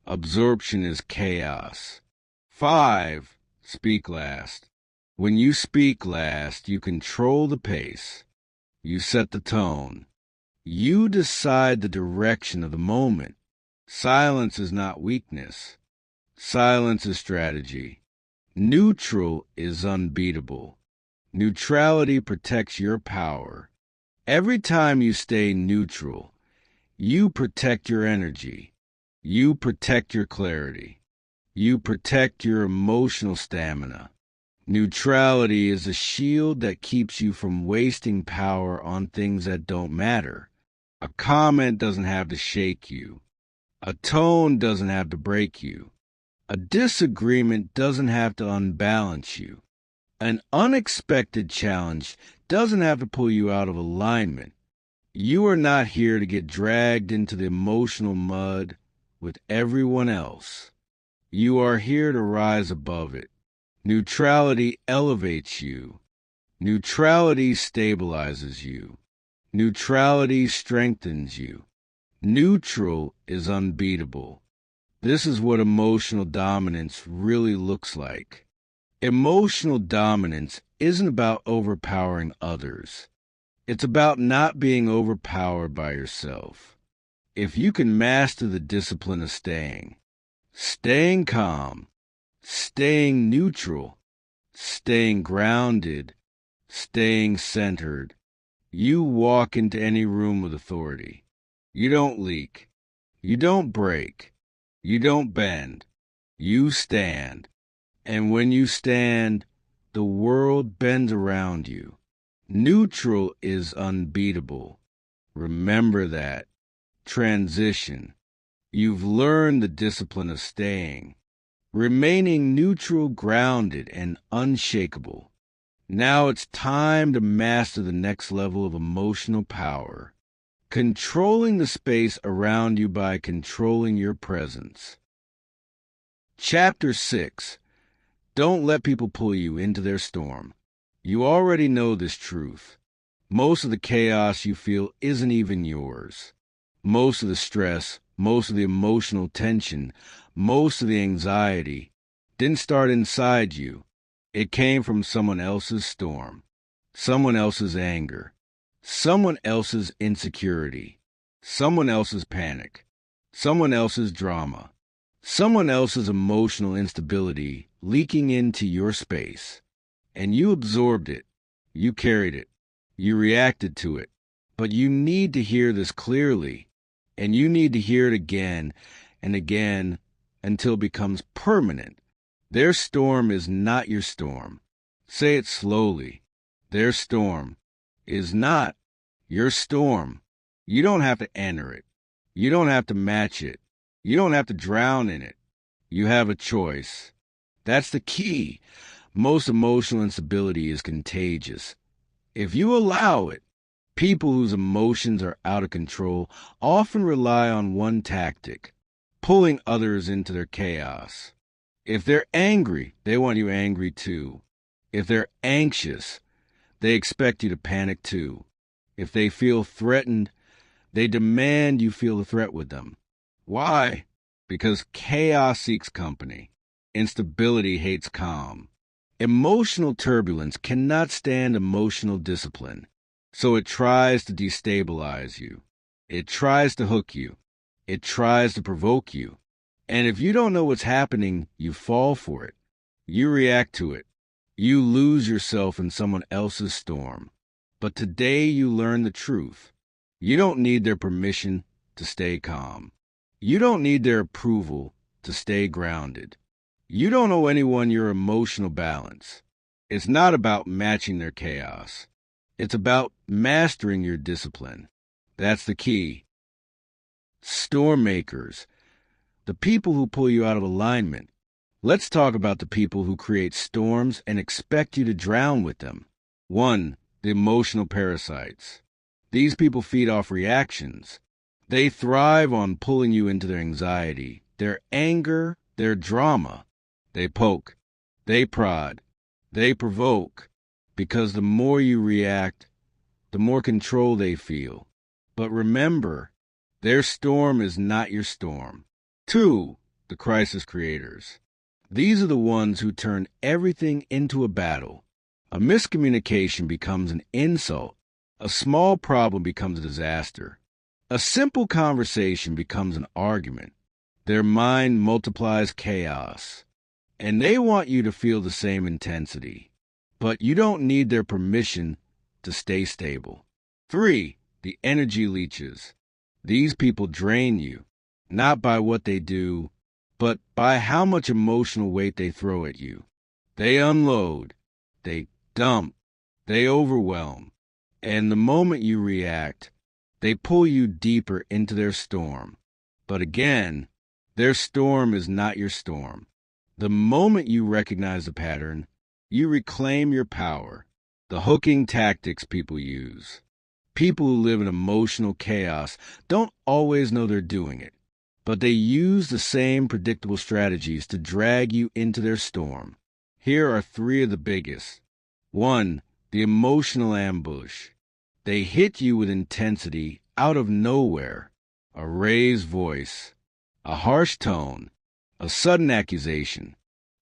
Absorption is chaos. 5. Speak last. When you speak last, you control the pace. You set the tone. You decide the direction of the moment. Silence is not weakness. Silence is strategy. Neutral is unbeatable. Neutrality protects your power. Every time you stay neutral, you protect your energy. You protect your clarity. You protect your emotional stamina. Neutrality is a shield that keeps you from wasting power on things that don't matter. A comment doesn't have to shake you. A tone doesn't have to break you. A disagreement doesn't have to unbalance you. An unexpected challenge doesn't have to pull you out of alignment. You are not here to get dragged into the emotional mud with everyone else. You are here to rise above it. Neutrality elevates you. Neutrality stabilizes you. Neutrality strengthens you. Neutral is unbeatable. This is what emotional dominance really looks like. Emotional dominance isn't about overpowering others. It's about not being overpowered by yourself. If you can master the discipline of staying calm, staying neutral, staying grounded, staying centered, you walk into any room with authority. You don't leak. You don't break. You don't bend. You stand. And when you stand, the world bends around you. Neutral is unbeatable. Remember that. Transition. You've learned the discipline of staying, remaining neutral, grounded, and unshakable. Now it's time to master the next level of emotional power, controlling the space around you by controlling your presence. Chapter 6. Don't let people pull you into their storm. You already know this truth. Most of the chaos you feel isn't even yours. Most of the stress, most of the emotional tension, most of the anxiety didn't start inside you. It came from someone else's storm, someone else's anger, someone else's insecurity, someone else's panic, someone else's drama, someone else's emotional instability leaking into your space. And you absorbed it, you carried it, you reacted to it. But you need to hear this clearly, and you need to hear it again and again until it becomes permanent. Their storm is not your storm. Say it slowly. Their storm is not your storm. You don't have to enter it. You don't have to match it. You don't have to drown in it. You have a choice. That's the key. Most emotional instability is contagious. If you allow it, people whose emotions are out of control often rely on one tactic, pulling others into their chaos. If they're angry, they want you angry too. If they're anxious, they expect you to panic too. If they feel threatened, they demand you feel the threat with them. Why? Because chaos seeks company. Instability hates calm. Emotional turbulence cannot stand emotional discipline, so it tries to destabilize you. It tries to hook you. It tries to provoke you. And if you don't know what's happening, you fall for it. You react to it. You lose yourself in someone else's storm. But today you learn the truth. You don't need their permission to stay calm. You don't need their approval to stay grounded. You don't owe anyone your emotional balance. It's not about matching their chaos. It's about mastering your discipline. That's the key. Storm makers, the people who pull you out of alignment. Let's talk about the people who create storms and expect you to drown with them. 1. The emotional parasites. These people feed off reactions. They thrive on pulling you into their anxiety, their anger, their drama. They poke, they prod, they provoke, because the more you react, the more control they feel. But remember, their storm is not your storm. 2. The crisis creators. These are the ones who turn everything into a battle. A miscommunication becomes an insult. A small problem becomes a disaster. A simple conversation becomes an argument. Their mind multiplies chaos. And they want you to feel the same intensity. But you don't need their permission to stay stable. 3. The energy leeches. These people drain you, not by what they do, but by how much emotional weight they throw at you. They unload, they dump, they overwhelm. And the moment you react, they pull you deeper into their storm. But again, their storm is not your storm. The moment you recognize the pattern, You reclaim your power. The hooking tactics people use. People who live in emotional chaos don't always know they're doing it, but they use the same predictable strategies to drag you into their storm. Here are three of the biggest. 1. The emotional ambush. They hit you with intensity out of nowhere. A raised voice, a harsh tone, a sudden accusation.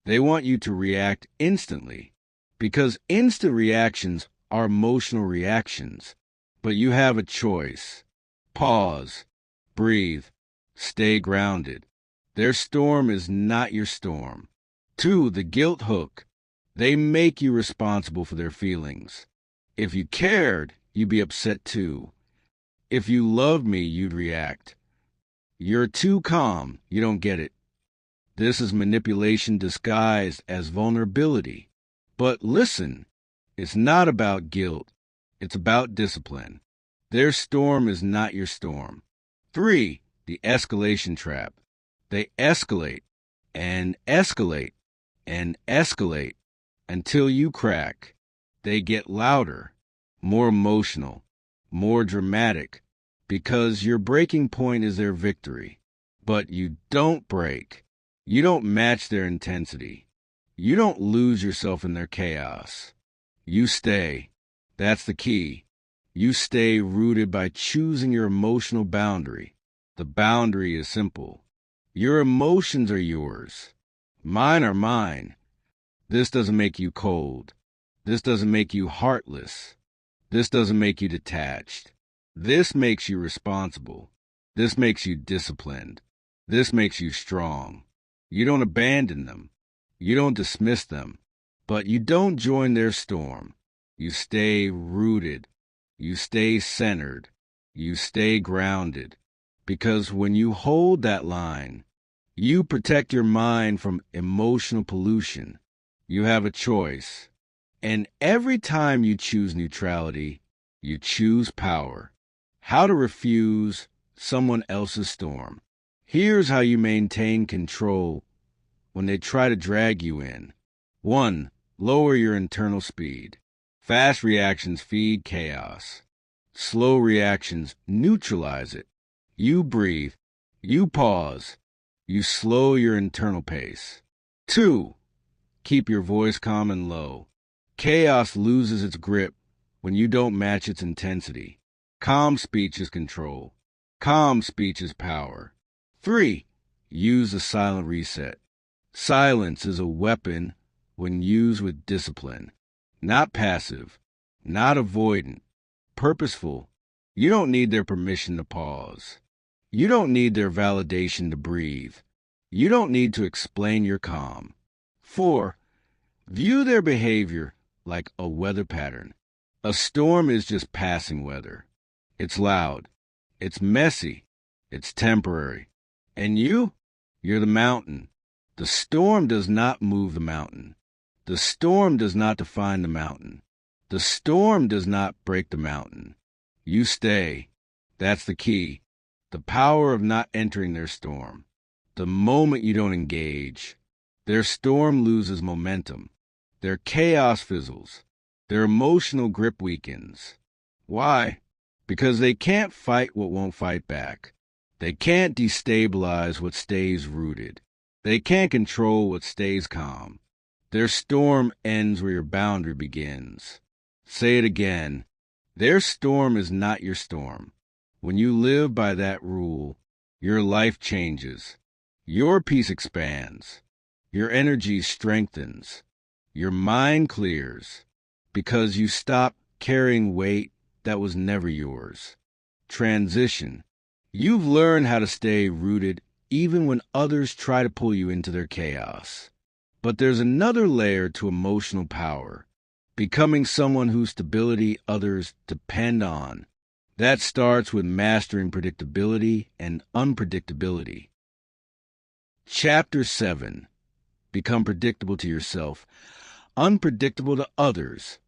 They want you to react instantly, because instant reactions are emotional reactions. But you have a choice. Pause, breathe, stay grounded. Their storm is not your storm. 2. The guilt hook. They make you responsible for their feelings. If you cared, you'd be upset too. If you loved me, you'd react. You're too calm, you don't get it. This is manipulation disguised as vulnerability. But listen, it's not about guilt. It's about discipline. Their storm is not your storm. 3. The escalation trap. They escalate and escalate and escalate until you crack. They get louder, more emotional, more dramatic, because your breaking point is their victory. But you don't break. You don't match their intensity. You don't lose yourself in their chaos. You stay. That's the key. You stay rooted by choosing your emotional boundary. The boundary is simple. Your emotions are yours. Mine are mine. This doesn't make you cold. This doesn't make you heartless. This doesn't make you detached. This makes you responsible. This makes you disciplined. This makes you strong. You don't abandon them. You don't dismiss them. But you don't join their storm. You stay rooted. You stay centered. You stay grounded. Because when you hold that line, you protect your mind from emotional pollution. You have a choice. And every time you choose neutrality, you choose power. How to refuse someone else's storm. Here's how you maintain control when they try to drag you in. 1. Lower your internal speed. Fast reactions feed chaos. Slow reactions neutralize it. You breathe. You pause. You slow your internal pace. 2. Keep your voice calm and low. Chaos loses its grip when you don't match its intensity. Calm speech is control. Calm speech is power. 3. Use the silent reset. Silence is a weapon when used with discipline. Not passive, not avoidant, purposeful. You don't need their permission to pause. You don't need their validation to breathe. You don't need to explain your calm. 4. View their behavior like a weather pattern. A storm is just passing weather. It's loud. It's messy. It's temporary. And you're the mountain. The storm does not move the mountain. The storm does not define the mountain. The storm does not break the mountain. You stay. That's the key. The power of not entering their storm. The moment you don't engage, their storm loses momentum. Their chaos fizzles. Their emotional grip weakens. Why? Because they can't fight what won't fight back. They can't destabilize what stays rooted. They can't control what stays calm. Their storm ends where your boundary begins. Say it again. Their storm is not your storm. When you live by that rule, your life changes. Your peace expands. Your energy strengthens. Your mind clears. Because you stop carrying weight that was never yours. Transition. You've learned how to stay rooted even when others try to pull you into their chaos. But there's another layer to emotional power, becoming someone whose stability others depend on. That starts with mastering predictability and unpredictability. Chapter 7. Become predictable to yourself, unpredictable to others.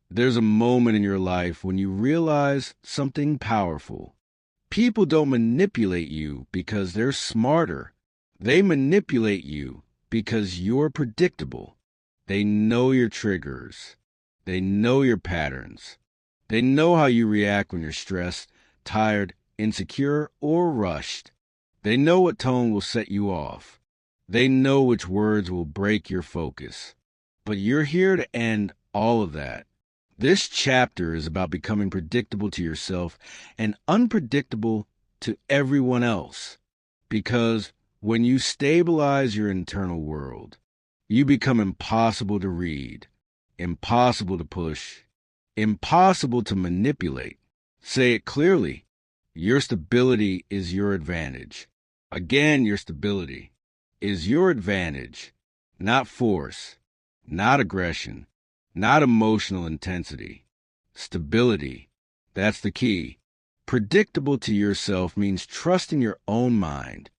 There's a moment in your life when you realize something powerful. People don't manipulate you because they're smarter. They manipulate you because you're predictable. They know your triggers. They know your patterns. They know how you react when you're stressed, tired, insecure, or rushed. They know what tone will set you off. They know which words will break your focus. But you're here to end all of that. This chapter is about becoming predictable to yourself and unpredictable to everyone else. Because when you stabilize your internal world, you become impossible to read, impossible to push, impossible to manipulate. Say it clearly. Your stability is your advantage. Again, your stability is your advantage, not force, not aggression, not emotional intensity. Stability, that's the key. Predictable to yourself means trusting your own mind.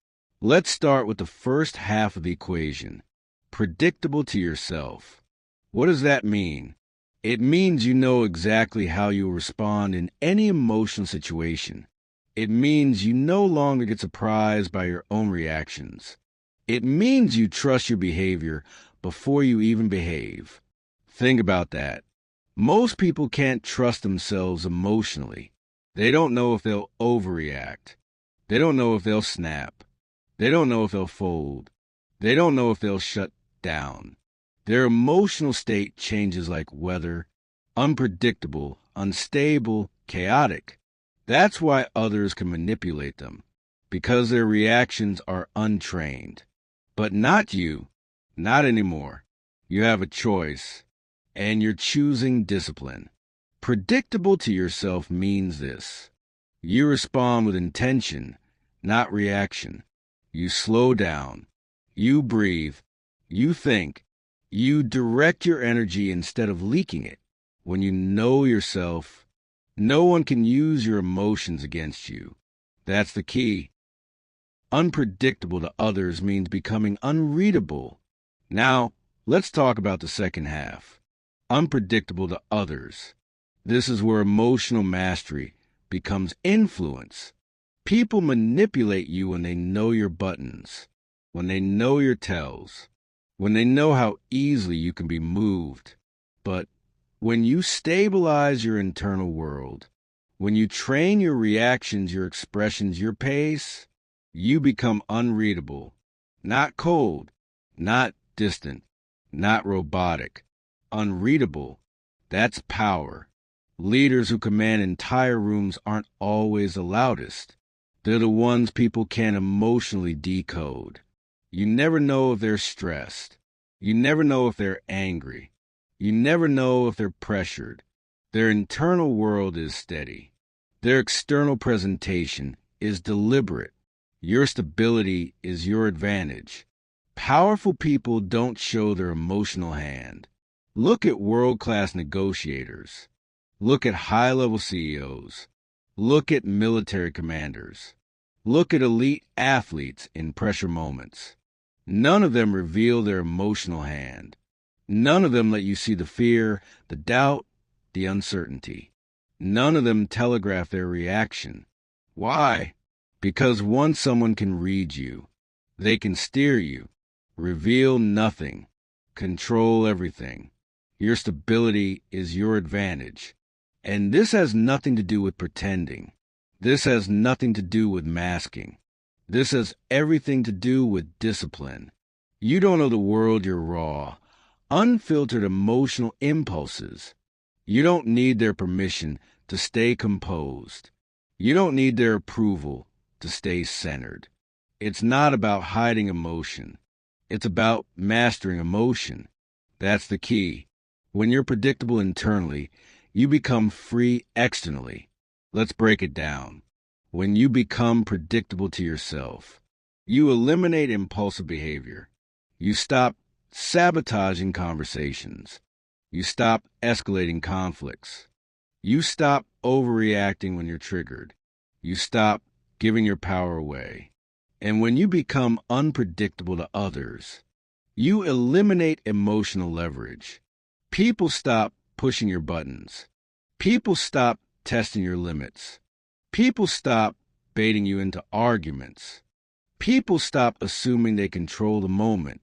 Let's start with the first half of the equation. Predictable to yourself. What does that mean? It means you know exactly how you'll respond in any emotional situation. It means you no longer get surprised by your own reactions. It means you trust your behavior before you even behave. Think about that. Most people can't trust themselves emotionally. They don't know if they'll overreact. They don't know if they'll snap. They don't know if they'll fold. They don't know if they'll shut down. Their emotional state changes like weather, unpredictable, unstable, chaotic. That's why others can manipulate them, because their reactions are untrained. But not you, not anymore. You have a choice, and you're choosing discipline. Predictable to yourself means this. You respond with intention, not reaction. You slow down. You breathe. You think. You direct your energy instead of leaking it. When you know yourself, no one can use your emotions against you. That's the key. Unpredictable to others means becoming unreadable. Now, let's talk about the second half. Unpredictable to others. This is where emotional mastery becomes influence. People manipulate you when they know your buttons, when they know your tells, when they know how easily you can be moved. But when you stabilize your internal world, when you train your reactions, your expressions, your pace, you become unreadable, not cold, not distant, not robotic. Unreadable, that's power. Leaders who command entire rooms aren't always the loudest. They're the ones people can't emotionally decode. You never know if they're stressed. You never know if they're angry. You never know if they're pressured. Their internal world is steady. Their external presentation is deliberate. Your stability is your advantage. Powerful people don't show their emotional hand. Look at world-class negotiators. Look at high-level CEOs. Look at military commanders. Look at elite athletes in pressure moments. None of them reveal their emotional hand. None of them let you see the fear, the doubt, the uncertainty. None of them telegraph their reaction. Why? Because once someone can read you, they can steer you, reveal nothing, control everything. Your stability is your advantage. And this has nothing to do with pretending. This has nothing to do with masking. This has everything to do with discipline. You don't know the world your raw, unfiltered emotional impulses. You don't need their permission to stay composed. You don't need their approval to stay centered. It's not about hiding emotion. It's about mastering emotion. That's the key. When you're predictable internally, you become free externally. Let's break it down. When you become predictable to yourself, you eliminate impulsive behavior. You stop sabotaging conversations. You stop escalating conflicts. You stop overreacting when you're triggered. You stop giving your power away. And when you become unpredictable to others, you eliminate emotional leverage. People stop pushing your buttons. People stop testing your limits. People stop baiting you into arguments. People stop assuming they control the moment,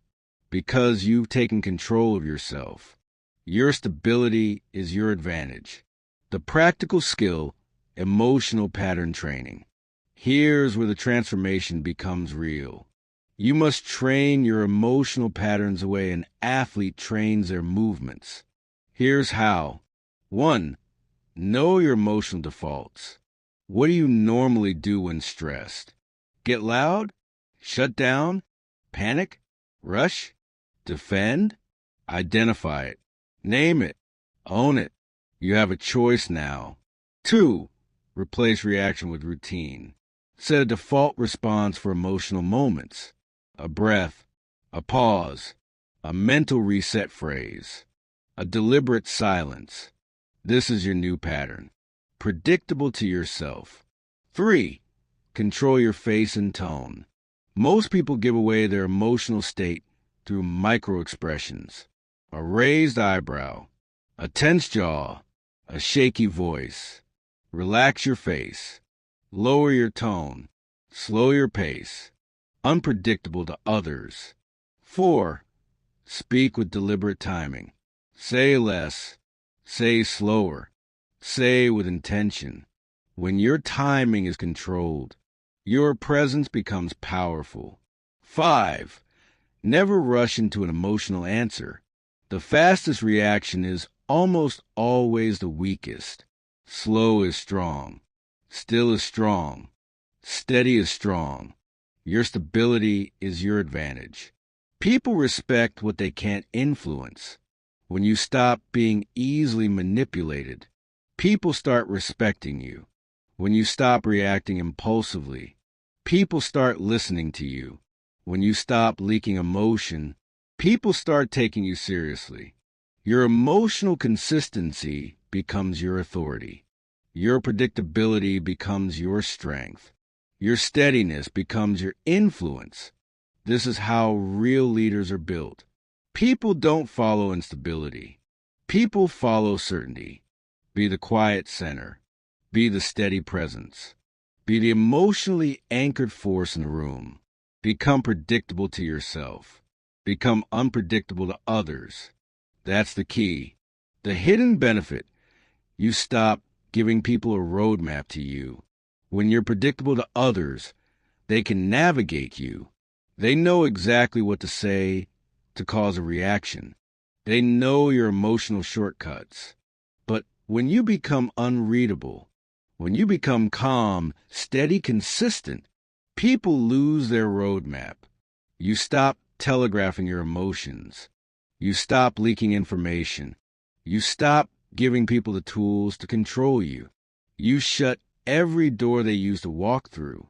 because you've taken control of yourself. Your stability is your advantage. The practical skill, emotional pattern training. Here's where the transformation becomes real. You must train your emotional patterns the way an athlete trains their movements. Here's how. 1. Know your emotional defaults. What do you normally do when stressed? Get loud? Shut down? Panic? Rush? Defend? Identify it. Name it. Own it. You have a choice now. 2. Replace reaction with routine. Set a default response for emotional moments. A breath, a pause, a mental reset phrase, a deliberate silence. This is your new pattern. Predictable to yourself. 3. Control your face and tone. Most people give away their emotional state through micro-expressions. A raised eyebrow, a tense jaw, a shaky voice. Relax your face. Lower your tone. Slow your pace. Unpredictable to others. 4. Speak with deliberate timing. Say less. Say slower. Say with intention. When your timing is controlled, your presence becomes powerful. 5. Never rush into an emotional answer. The fastest reaction is almost always the weakest. Slow is strong. Still is strong. Steady is strong. Your stability is your advantage. People respect what they can't influence. When you stop being easily manipulated, people start respecting you. When you stop reacting impulsively, people start listening to you. When you stop leaking emotion, people start taking you seriously. Your emotional consistency becomes your authority. Your predictability becomes your strength. Your steadiness becomes your influence. This is how real leaders are built. People don't follow instability. People follow certainty. Be the quiet center. Be the steady presence. Be the emotionally anchored force in the room. Become predictable to yourself. Become unpredictable to others. That's the key. The hidden benefit. You stop giving people a roadmap to you. When you're predictable to others, they can navigate you. They know exactly what to say to cause a reaction. They know your emotional shortcuts. But when you become unreadable, when you become calm, steady, consistent, people lose their roadmap. You stop telegraphing your emotions. You stop leaking information. You stop giving people the tools to control you. You shut every door they use to walk through.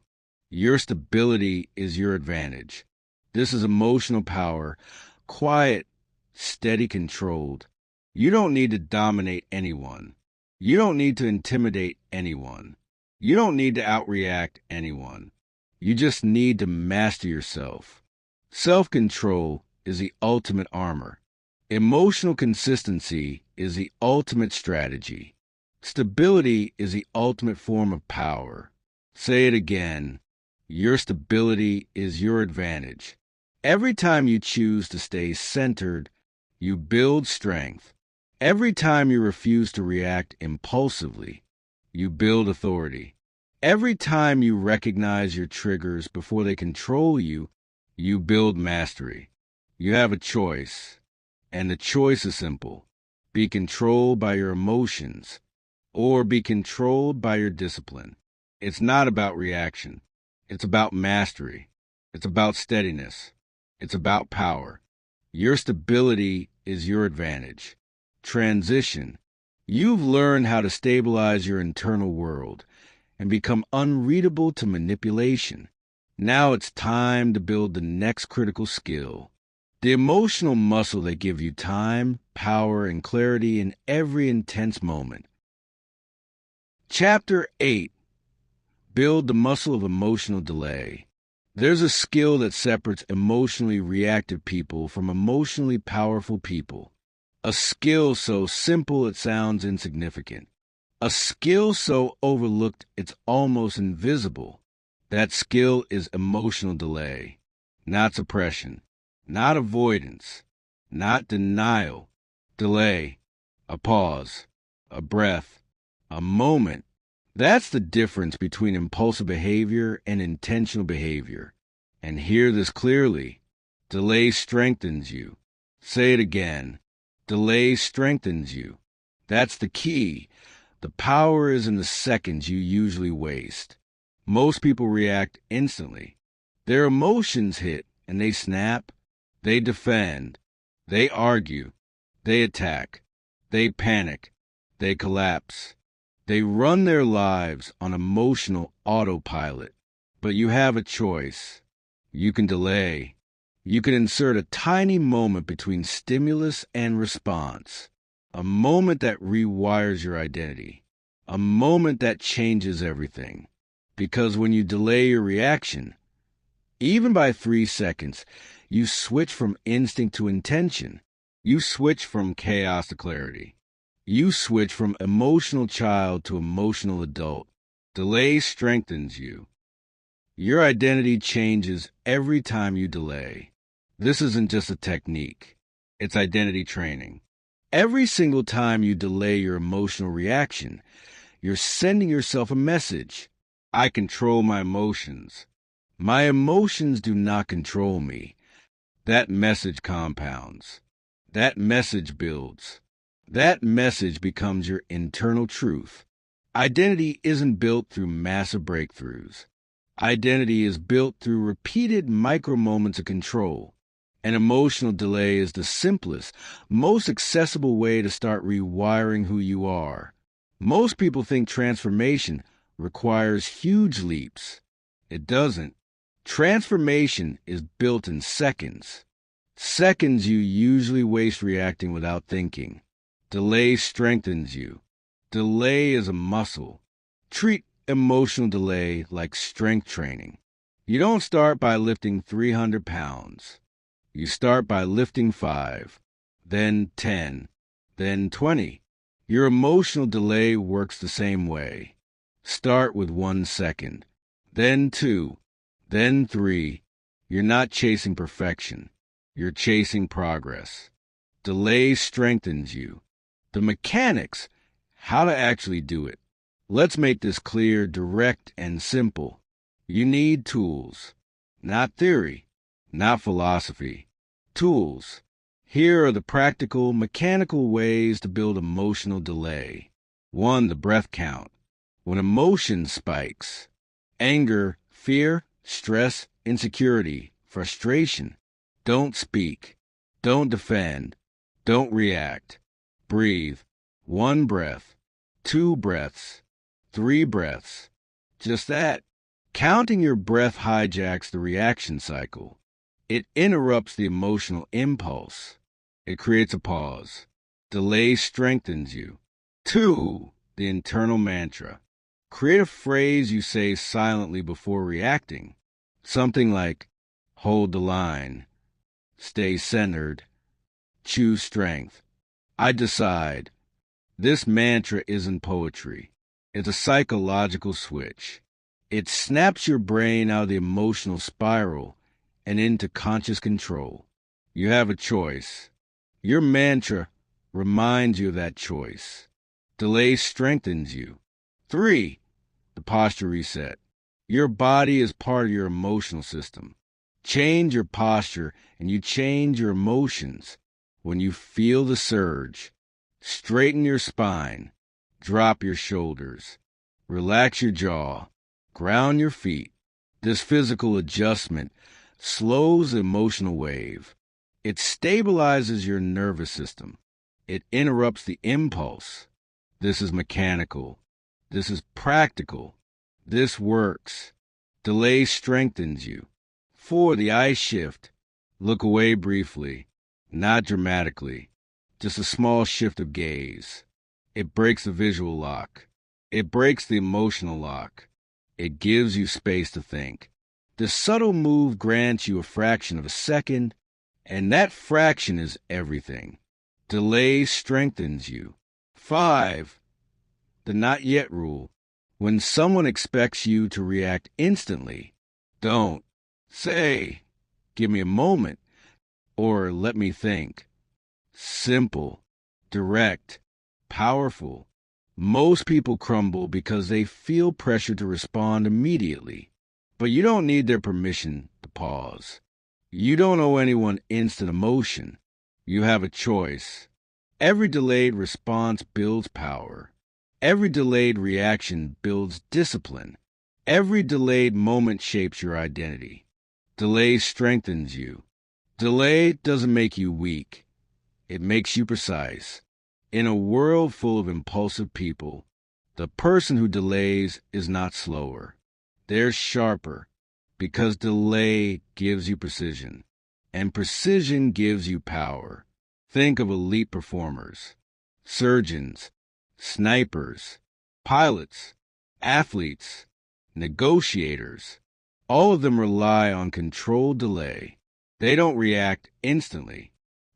Your stability is your advantage. This is emotional power, quiet, steady, controlled. You don't need to dominate anyone. You don't need to intimidate anyone. You don't need to outreact anyone. You just need to master yourself. Self-control is the ultimate armor. Emotional consistency is the ultimate strategy. Stability is the ultimate form of power. Say it again. Your stability is your advantage. Every time you choose to stay centered, you build strength. Every time you refuse to react impulsively, you build authority. Every time you recognize your triggers before they control you, you build mastery. You have a choice, and the choice is simple. Be controlled by your emotions, or be controlled by your discipline. It's not about reaction. It's about mastery. It's about steadiness. It's about power. Your stability is your advantage. Transition. You've learned how to stabilize your internal world and become unreadable to manipulation. Now it's time to build the next critical skill, the emotional muscle that gives you time, power, and clarity in every intense moment. Chapter 8. Build the muscle of emotional delay. There's a skill that separates emotionally reactive people from emotionally powerful people. A skill so simple it sounds insignificant. A skill so overlooked it's almost invisible. That skill is emotional delay, not suppression. not avoidance, not denial. Delay, a pause, a breath, a moment. That's the difference between impulsive behavior and intentional behavior. And hear this clearly. Delay strengthens you. Say it again. Delay strengthens you. That's the key. The power is in the seconds you usually waste. Most people react instantly. Their emotions hit and they snap, they defend, they argue, they attack, they panic, they collapse. They run their lives on emotional autopilot. But you have a choice. You can delay. You can insert a tiny moment between stimulus and response. A moment that rewires your identity. A moment that changes everything. Because when you delay your reaction, even by 3 seconds, you switch from instinct to intention. You switch from chaos to clarity. You switch from emotional child to emotional adult. Delay strengthens you. Your identity changes every time you delay. This isn't just a technique. It's identity training. Every single time you delay your emotional reaction, you're sending yourself a message. I control my emotions. My emotions do not control me. That message compounds. That message builds. That message becomes your internal truth. Identity isn't built through massive breakthroughs. Identity is built through repeated micro moments of control. An emotional delay is the simplest, most accessible way to start rewiring who you are. Most people think transformation requires huge leaps. It doesn't. Transformation is built in seconds. Seconds you usually waste reacting without thinking. Delay strengthens you. Delay is a muscle. Treat emotional delay like strength training. You don't start by lifting 300 pounds. You start by lifting 5, then 10, then 20. Your emotional delay works the same way. Start with 1 second, then 2, then 3. You're not chasing perfection. You're chasing progress. Delay strengthens you. The mechanics, how to actually do it. Let's make this clear, direct, and simple. You need tools, not theory, not philosophy. Tools. Here are the practical, mechanical ways to build emotional delay. 1. The breath count. When emotion spikes, anger, fear, stress, insecurity, frustration, don't speak. Don't defend. Don't react. Breathe. 1 breath, 2 breaths, 3 breaths. Just that. Counting your breath hijacks the reaction cycle. It interrupts the emotional impulse. It creates a pause. Delay strengthens you. 2. The internal mantra. Create a phrase you say silently before reacting. Something like, hold the line, stay centered, choose strength. I decide. This mantra isn't poetry. It's a psychological switch. It snaps your brain out of the emotional spiral and into conscious control. You have a choice. Your mantra reminds you of that choice. Delay strengthens you. 3. The posture reset. Your body is part of your emotional system. Change your posture and you change your emotions. When you feel the surge, straighten your spine, drop your shoulders, relax your jaw, ground your feet. This physical adjustment slows the emotional wave. It stabilizes your nervous system. It interrupts the impulse. This is mechanical. This is practical. This works. Delay strengthens you. 4. The eye shift. Look away briefly, not dramatically. Just a small shift of gaze. It breaks the visual lock. It breaks the emotional lock. It gives you space to think. This subtle move grants you a fraction of a second, and that fraction is everything. Delay strengthens you. 5. The not yet rule. When someone expects you to react instantly, don't. Say, give me a moment. or let me think. Simple, direct, powerful. Most people crumble because they feel pressure to respond immediately. But you don't need their permission to pause. You don't owe anyone instant emotion. You have a choice. Every delayed response builds power. Every delayed reaction builds discipline. Every delayed moment shapes your identity. Delay strengthens you. Delay doesn't make you weak. It makes you precise. In a world full of impulsive people, the person who delays is not slower. They're sharper, because delay gives you precision, and precision gives you power. Think of elite performers, surgeons, snipers, pilots, athletes, negotiators. All of them rely on controlled delay. They don't react instantly.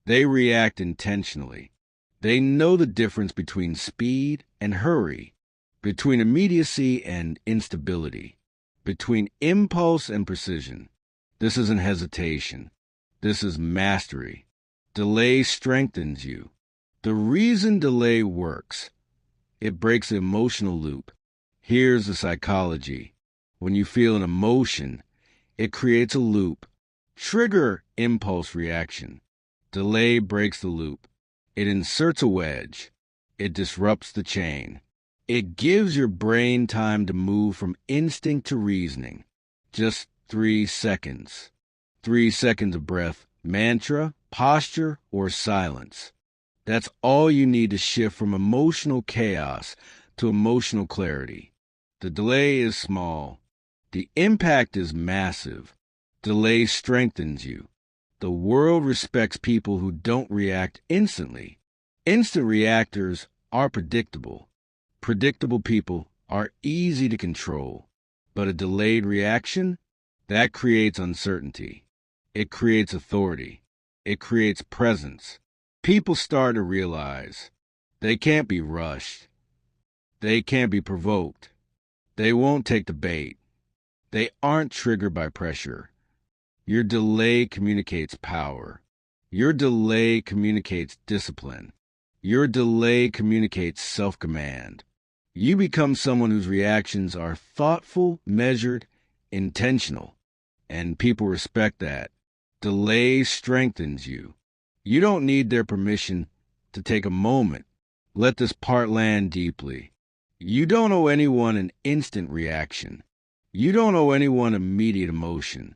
They react intentionally. They know the difference between speed and hurry, between immediacy and instability, between impulse and precision. This isn't hesitation. This is mastery. Delay strengthens you. The reason delay works, it breaks the emotional loop. Here's the psychology. When you feel an emotion, it creates a loop. Trigger impulse reaction. Delay breaks the loop. It inserts a wedge. It disrupts the chain. It gives your brain time to move from instinct to reasoning. Just 3 seconds. 3 seconds of breath, mantra, posture, or silence. That's all you need to shift from emotional chaos to emotional clarity. The delay is small. The impact is massive. Delay strengthens you. The world respects people who don't react instantly. Instant reactors are predictable. Predictable people are easy to control. But a delayed reaction, that creates uncertainty. It creates authority. It creates presence. People start to realize they can't be rushed. They can't be provoked. They won't take the bait. They aren't triggered by pressure. Your delay communicates power. Your delay communicates discipline. Your delay communicates self-command. You become someone whose reactions are thoughtful, measured, intentional, and people respect that. Delay strengthens you. You don't need their permission to take a moment. Let this part land deeply. You don't owe anyone an instant reaction. You don't owe anyone immediate emotion.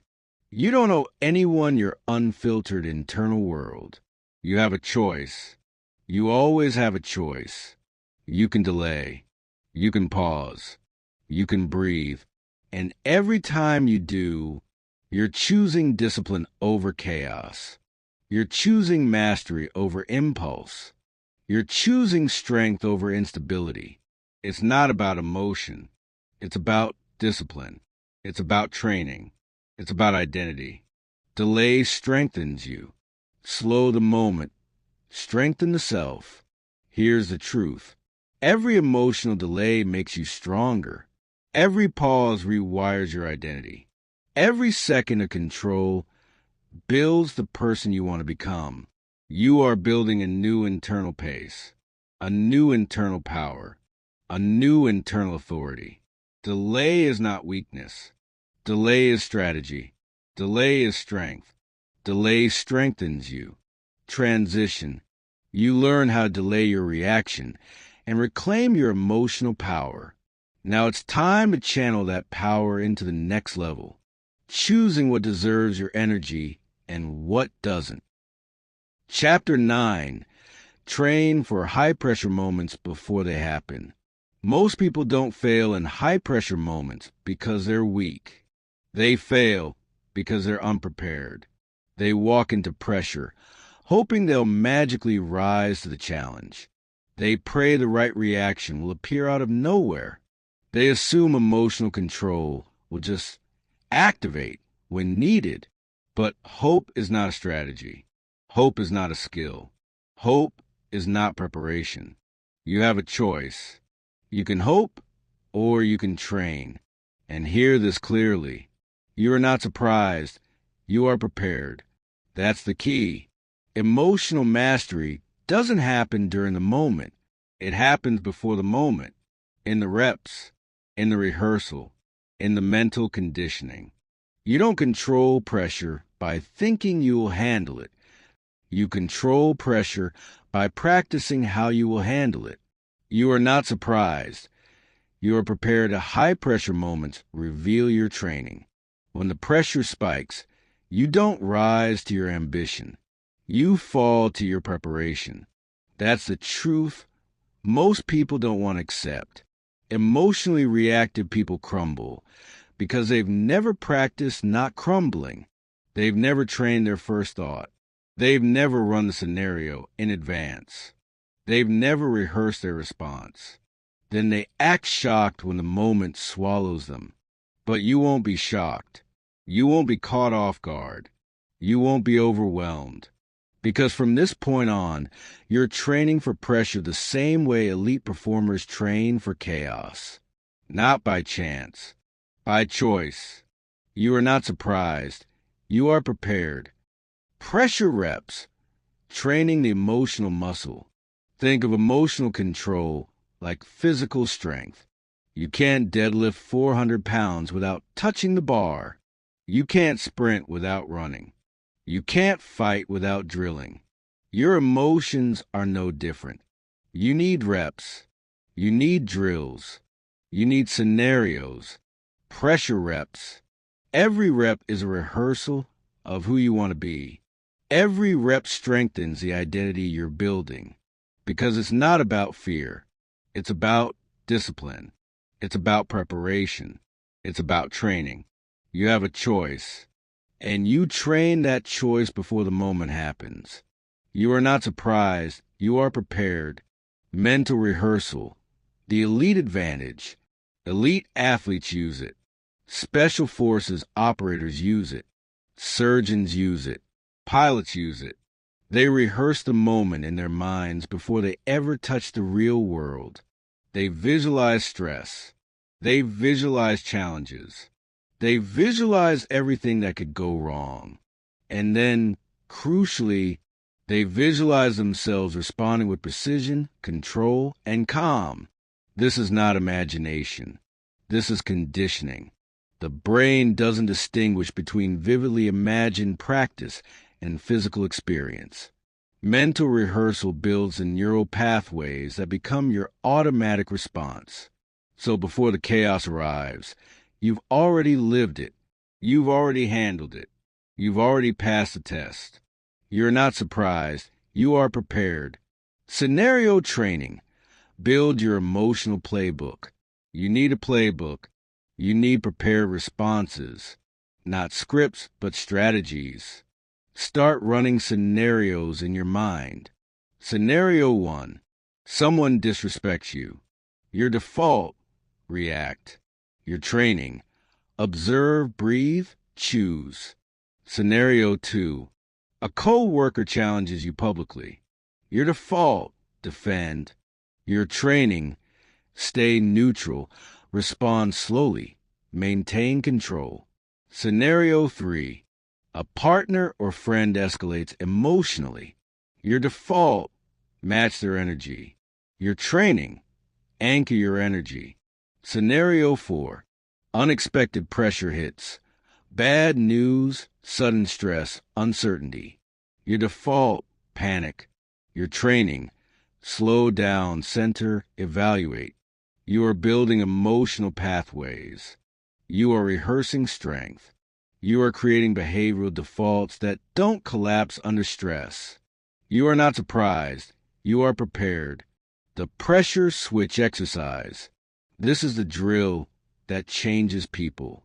You don't owe anyone your unfiltered internal world. You have a choice. You always have a choice. You can delay. You can pause. You can breathe. And every time you do, you're choosing discipline over chaos. You're choosing mastery over impulse. You're choosing strength over instability. It's not about emotion. It's about discipline. It's about training. It's about identity. Delay strengthens you. Slow the moment. Strengthen the self. Here's the truth. Every emotional delay makes you stronger. Every pause rewires your identity. Every second of control builds the person you want to become. You are building a new internal pace, a new internal power, a new internal authority. Delay is not weakness. Delay is strategy. Delay is strength. Delay strengthens you. Transition. You learn how to delay your reaction and reclaim your emotional power. Now it's time to channel that power into the next level, choosing what deserves your energy and what doesn't. Chapter 9. Train for high-pressure moments before they happen. Most people don't fail in high-pressure moments because they're weak. They fail because they're unprepared. They walk into pressure, hoping they'll magically rise to the challenge. They pray the right reaction will appear out of nowhere. They assume emotional control will just activate when needed. But hope is not a strategy. Hope is not a skill. Hope is not preparation. You have a choice. You can hope or you can train. And hear this clearly. You are not surprised. You are prepared. That's the key. Emotional mastery doesn't happen during the moment. It happens before the moment, in the reps, in the rehearsal, in the mental conditioning. You don't control pressure by thinking you will handle it. You control pressure by practicing how you will handle it. You are not surprised. You are prepared to high-pressure moments reveal your training. When the pressure spikes, you don't rise to your ambition. You fall to your preparation. That's the truth most people don't want to accept. Emotionally reactive people crumble because they've never practiced not crumbling. They've never trained their first thought. They've never run the scenario in advance. They've never rehearsed their response. Then they act shocked when the moment swallows them. But you won't be shocked. You won't be caught off guard. You won't be overwhelmed. Because from this point on, you're training for pressure the same way elite performers train for chaos. Not by chance, by choice. You are not surprised. You are prepared. Pressure reps, training the emotional muscle. Think of emotional control like physical strength. You can't deadlift 400 pounds without touching the bar. You can't sprint without running. You can't fight without drilling. Your emotions are no different. You need reps. You need drills. You need scenarios. Pressure reps. Every rep is a rehearsal of who you want to be. Every rep strengthens the identity you're building. Because it's not about fear. It's about discipline. It's about preparation. It's about training. You have a choice. And you train that choice before the moment happens. You are not surprised. You are prepared. Mental rehearsal. The elite advantage. Elite athletes use it. Special forces operators use it. Surgeons use it. Pilots use it. They rehearse the moment in their minds before they ever touch the real world. They visualize stress. They visualize challenges. They visualize everything that could go wrong. And then, crucially, they visualize themselves responding with precision, control, and calm. This is not imagination. This is conditioning. The brain doesn't distinguish between vividly imagined practice and physical experience. Mental rehearsal builds the neural pathways that become your automatic response. So before the chaos arrives, you've already lived it. You've already handled it. You've already passed the test. You're not surprised. You are prepared. Scenario training. Build your emotional playbook. You need a playbook. You need prepared responses. Not scripts, but strategies. Start running scenarios in your mind. Scenario 1. Someone disrespects you. Your default, react. Your training, observe, breathe, choose. Scenario 2. A co-worker challenges you publicly. Your default, defend. Your training, stay neutral, respond slowly, maintain control. Scenario 3. A partner or friend escalates emotionally. Your default, match their energy. Your training, anchor your energy. Scenario 4. Unexpected pressure hits. Bad news, sudden stress, uncertainty. Your default, panic. Your training, slow down, center, evaluate. You are building emotional pathways. You are rehearsing strength. You are creating behavioral defaults that don't collapse under stress. You are not surprised. You are prepared. The pressure switch exercise. This is the drill that changes people.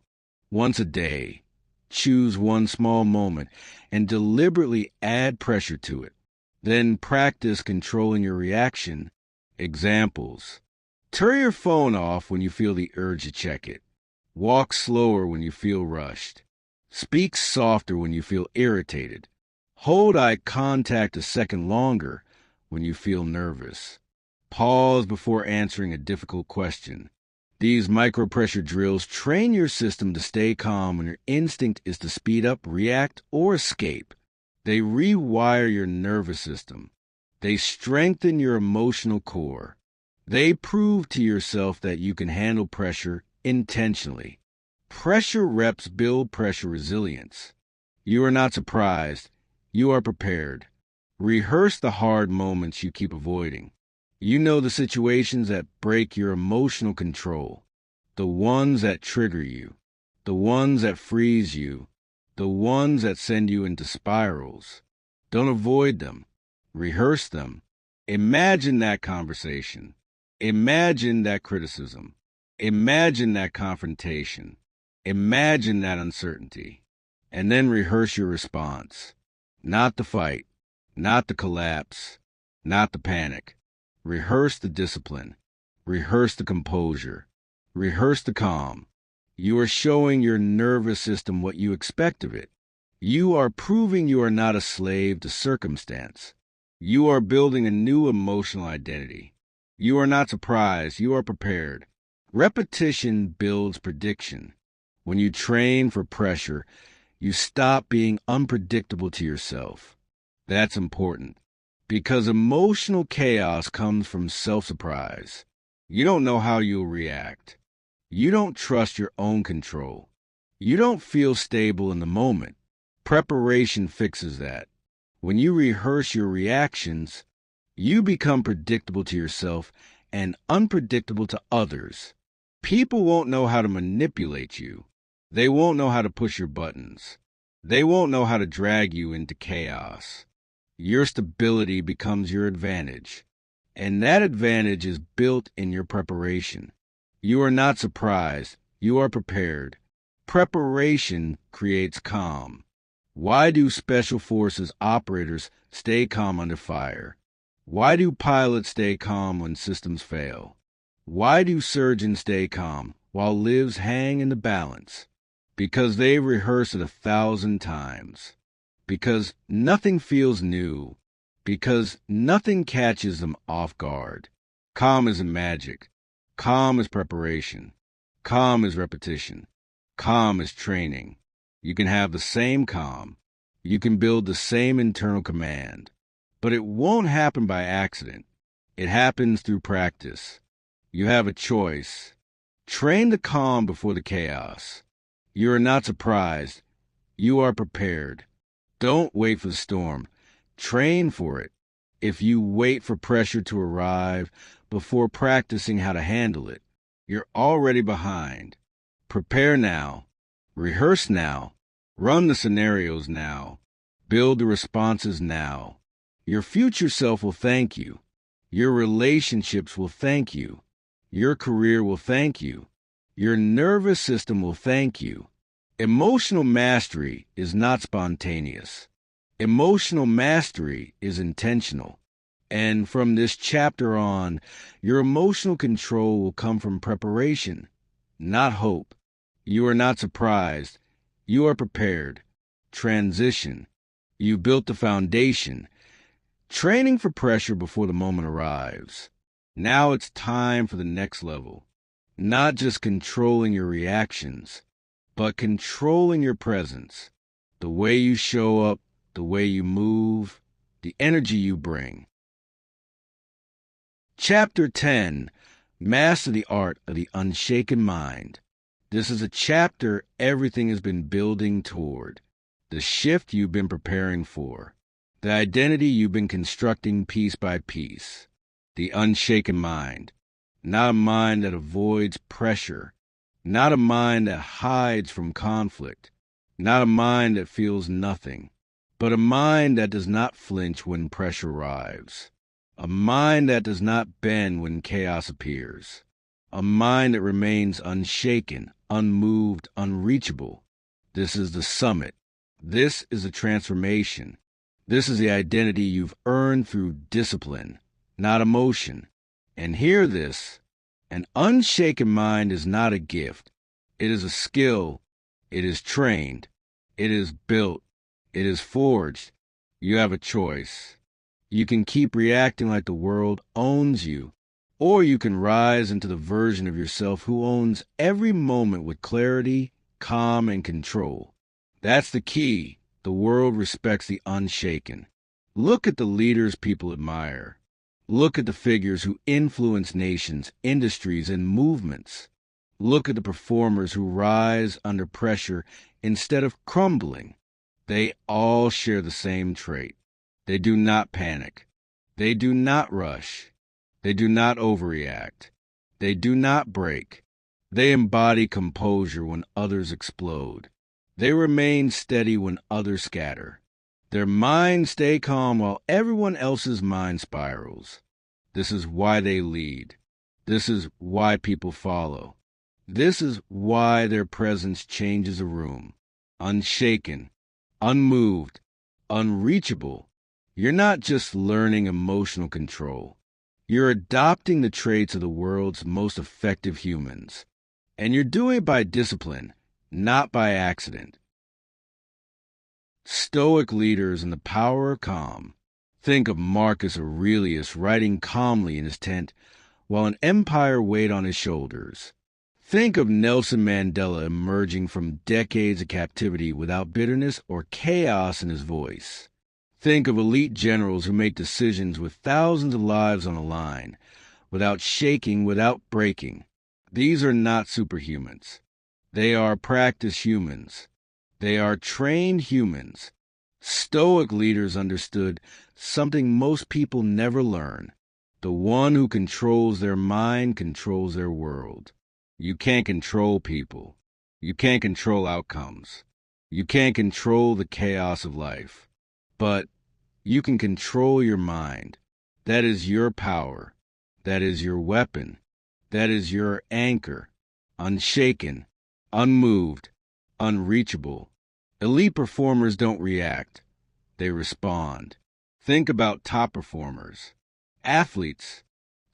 Once a day, choose one small moment and deliberately add pressure to it. Then practice controlling your reaction. Examples. Turn your phone off when you feel the urge to check it. Walk slower when you feel rushed. Speak softer when you feel irritated. Hold eye contact a second longer when you feel nervous. Pause before answering a difficult question. These micro-pressure drills train your system to stay calm when your instinct is to speed up, react, or escape. They rewire your nervous system. They strengthen your emotional core. They prove to yourself that you can handle pressure intentionally. Pressure reps build pressure resilience. You are not surprised. You are prepared. Rehearse the hard moments you keep avoiding. You know the situations that break your emotional control, the ones that trigger you, the ones that freeze you, the ones that send you into spirals. Don't avoid them. Rehearse them. Imagine that conversation. Imagine that criticism. Imagine that confrontation. Imagine that uncertainty. And then rehearse your response. Not the fight, not the collapse, not the panic. Rehearse the discipline. Rehearse the composure. Rehearse the calm. You are showing your nervous system what you expect of it. You are proving you are not a slave to circumstance. You are building a new emotional identity. You are not surprised. You are prepared. Repetition builds prediction. When you train for pressure, you stop being unpredictable to yourself. That's important, because emotional chaos comes from self-surprise. You don't know how you'll react. You don't trust your own control. You don't feel stable in the moment. Preparation fixes that. When you rehearse your reactions, you become predictable to yourself and unpredictable to others. People won't know how to manipulate you. They won't know how to push your buttons. They won't know how to drag you into chaos. Your stability becomes your advantage, and that advantage is built in your preparation. You are not surprised. You are prepared. Preparation creates calm. Why do Special Forces operators stay calm under fire? Why do pilots stay calm when systems fail? Why do surgeons stay calm while lives hang in the balance? Because they rehearse it 1,000 times. Because nothing feels new. Because nothing catches them off guard. Calm isn't magic. Calm is preparation. Calm is repetition. Calm is training. You can have the same calm. You can build the same internal command. But it won't happen by accident. It happens through practice. You have a choice. Train the calm before the chaos. You are not surprised. You are prepared. Don't wait for the storm. Train for it. If you wait for pressure to arrive before practicing how to handle it, you're already behind. Prepare now. Rehearse now. Run the scenarios now. Build the responses now. Your future self will thank you. Your relationships will thank you. Your career will thank you. Your nervous system will thank you. Emotional mastery is not spontaneous. Emotional mastery is intentional. And from this chapter on, your emotional control will come from preparation, not hope. You are not surprised. You are prepared. Transition. You built the foundation. Training for pressure before the moment arrives. Now it's time for the next level. Not just controlling your reactions, but controlling your presence. The way you show up, the way you move, the energy you bring. Chapter 10. Master the Art of the Unshaken Mind. This is a chapter everything has been building toward. The shift you've been preparing for. The identity you've been constructing piece by piece. The unshaken mind. Not a mind that avoids pressure. Not a mind that hides from conflict. Not a mind that feels nothing. But a mind that does not flinch when pressure arrives. A mind that does not bend when chaos appears. A mind that remains unshaken, unmoved, unreachable. This is the summit. This is a transformation. This is the identity you've earned through discipline, not emotion. And hear this, an unshaken mind is not a gift. It is a skill. It is trained. It is built. It is forged. You have a choice. You can keep reacting like the world owns you, or you can rise into the version of yourself who owns every moment with clarity, calm, and control. That's the key. The world respects the unshaken. Look at the leaders people admire. Look at the figures who influence nations, industries, and movements. Look at the performers who rise under pressure instead of crumbling. They all share the same trait. They do not panic. They do not rush. They do not overreact. They do not break. They embody composure when others explode. They remain steady when others scatter. Their minds stay calm while everyone else's mind spirals. This is why they lead. This is why people follow. This is why their presence changes a room. Unshaken, unmoved, unreachable. You're not just learning emotional control. You're adopting the traits of the world's most effective humans. And you're doing it by discipline, not by accident. Stoic leaders and the power of calm. Think of Marcus Aurelius riding calmly in his tent while an empire weighed on his shoulders. Think of Nelson Mandela emerging from decades of captivity without bitterness or chaos in his voice. Think of elite generals who make decisions with thousands of lives on the line, without shaking, without breaking. These are not superhumans. They are practiced humans. They are trained humans. Stoic leaders understood something most people never learn. The one who controls their mind controls their world. You can't control people. You can't control outcomes. You can't control the chaos of life. But you can control your mind. That is your power. That is your weapon. That is your anchor. Unshaken, unmoved, unreachable. Elite performers don't react. They respond. Think about top performers. Athletes,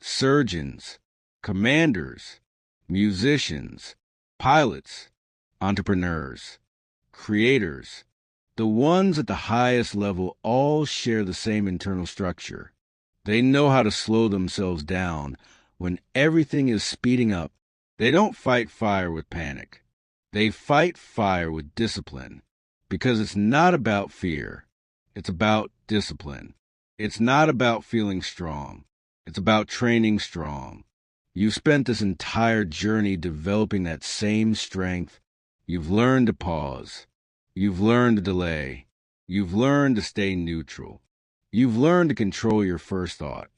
surgeons, commanders, musicians, pilots, entrepreneurs, creators. The ones at the highest level all share the same internal structure. They know how to slow themselves down when everything is speeding up. They don't fight fire with panic. They fight fire with discipline, because it's not about fear. It's about discipline. It's not about feeling strong. It's about training strong. You've spent this entire journey developing that same strength. You've learned to pause. You've learned to delay. You've learned to stay neutral. You've learned to control your first thought.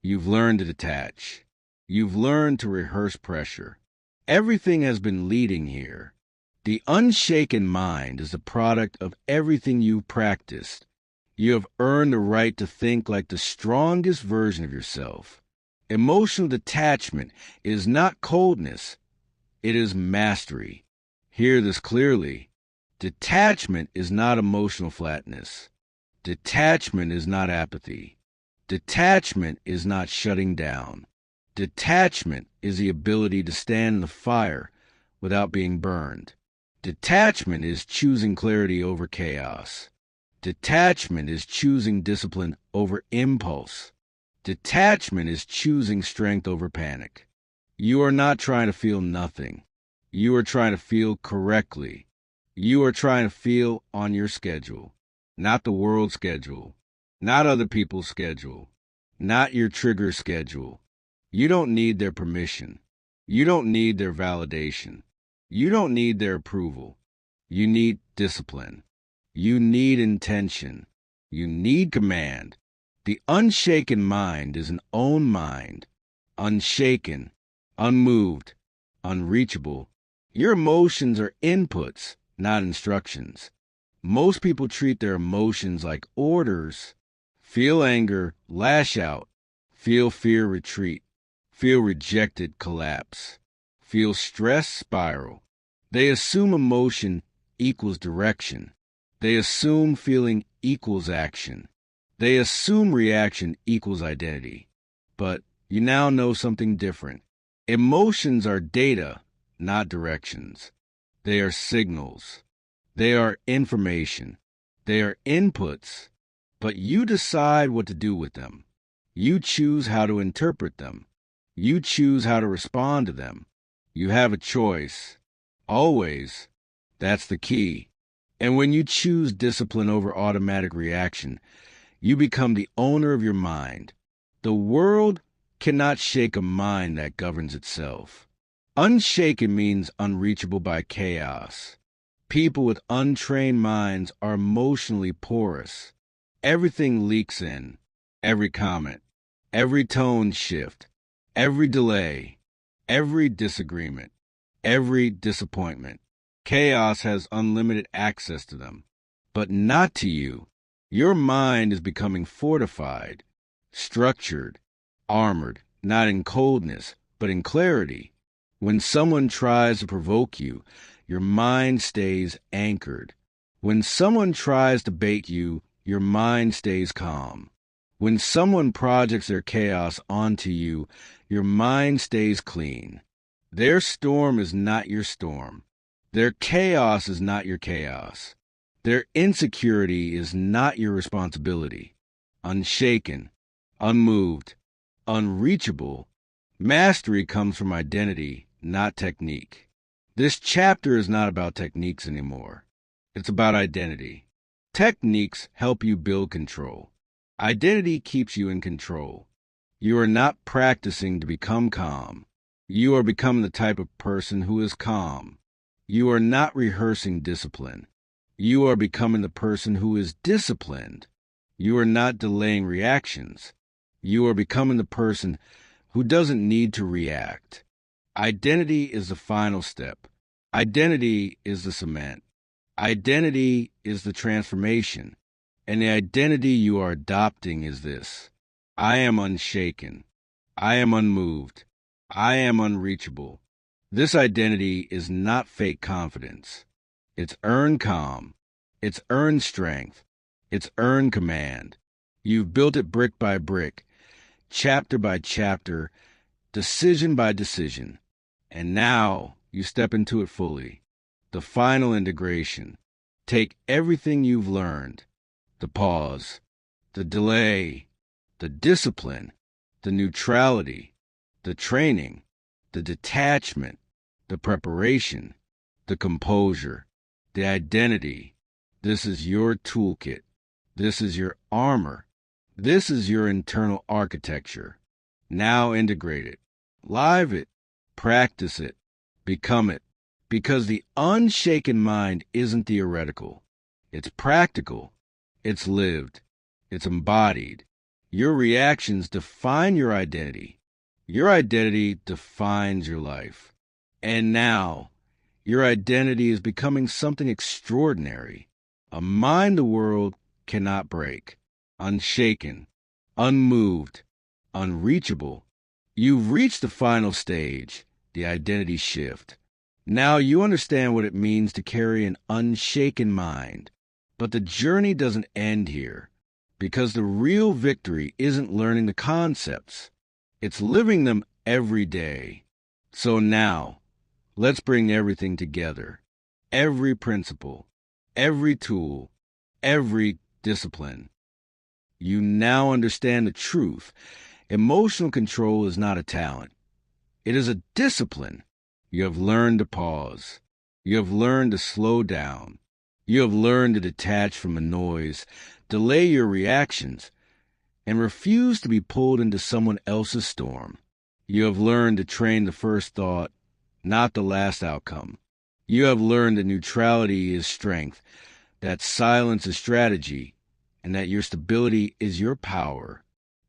You've learned to detach. You've learned to rehearse pressure. Everything has been leading here. The unshaken mind is the product of everything you've practiced. You have earned the right to think like the strongest version of yourself. Emotional detachment is not coldness. It is mastery. Hear this clearly. Detachment is not emotional flatness. Detachment is not apathy. Detachment is not shutting down. Detachment is the ability to stand in the fire without being burned. Detachment is choosing clarity over chaos. Detachment is choosing discipline over impulse. Detachment is choosing strength over panic. You are not trying to feel nothing. You are trying to feel correctly. You are trying to feel on your schedule, not the world's schedule, not other people's schedule, not your trigger schedule. You don't need their permission. You don't need their validation. You don't need their approval. You need discipline. You need intention. You need command. The unshaken mind is an own mind. Unshaken, unmoved, unreachable. Your emotions are inputs, not instructions. Most people treat their emotions like orders. Feel anger, lash out. Feel fear, retreat. Feel rejected, collapse. Feel stress, spiral. They assume emotion equals direction. They assume feeling equals action. They assume reaction equals identity. But you now know something different. Emotions are data, not directions. They are signals. They are information. They are inputs. But you decide what to do with them. You choose how to interpret them. You choose how to respond to them. You have a choice. Always. That's the key. And when you choose discipline over automatic reaction, you become the owner of your mind. The world cannot shake a mind that governs itself. Unshaken means unreachable by chaos. People with untrained minds are emotionally porous. Everything leaks in. Every comment, every tone shift, every delay, every disagreement, every disappointment. Chaos has unlimited access to them, but not to you. Your mind is becoming fortified, structured, armored, not in coldness, but in clarity. When someone tries to provoke you, your mind stays anchored. When someone tries to bait you, your mind stays calm. When someone projects their chaos onto you, your mind stays clean. Their storm is not your storm. Their chaos is not your chaos. Their insecurity is not your responsibility. Unshaken, unmoved, unreachable, mastery comes from identity, not technique. This chapter is not about techniques anymore. It's about identity. Techniques help you build control. Identity keeps you in control. You are not practicing to become calm. You are becoming the type of person who is calm. You are not rehearsing discipline. You are becoming the person who is disciplined. You are not delaying reactions. You are becoming the person who doesn't need to react. Identity is the final step. Identity is the cement. Identity is the transformation. And the identity you are adopting is this: I am unshaken. I am unmoved. I am unreachable. This identity is not fake confidence. It's earned calm. It's earned strength. It's earned command. You've built it brick by brick, chapter by chapter, decision by decision. And now you step into it fully. The final integration. Take everything you've learned, the pause, the delay, the discipline, the neutrality, the training, the detachment, the preparation, the composure, the identity. This is your toolkit. This is your armor. This is your internal architecture. Now integrate it, live it, practice it, become it. Because the unshaken mind isn't theoretical. It's practical. It's lived. It's embodied. Your reactions define your identity. Your identity defines your life. And now, your identity is becoming something extraordinary. A mind the world cannot break. Unshaken, unmoved, unreachable. You've reached the final stage, the identity shift. Now you understand what it means to carry an unshaken mind. But the journey doesn't end here, because the real victory isn't learning the concepts. It's living them every day. So now, let's bring everything together. Every principle, every tool, every discipline. You now understand the truth. Emotional control is not a talent. It is a discipline. You have learned to pause. You have learned to slow down. You have learned to detach from the noise, delay your reactions, and refuse to be pulled into someone else's storm. You have learned to train the first thought, not the last outcome. You have learned that neutrality is strength, that silence is strategy, and that your stability is your power.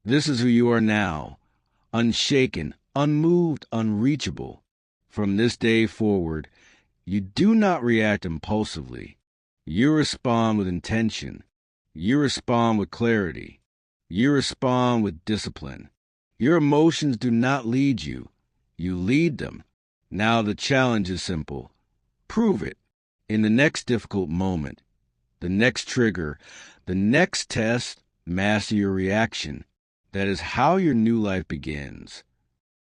This is who you are now, unshaken, unmoved, unreachable. From this day forward, you do not react impulsively. You respond with intention. You respond with clarity. You respond with discipline. Your emotions do not lead you. You lead them. Now the challenge is simple. Prove it. In the next difficult moment, the next trigger, the next test, master your reaction. That is how your new life begins.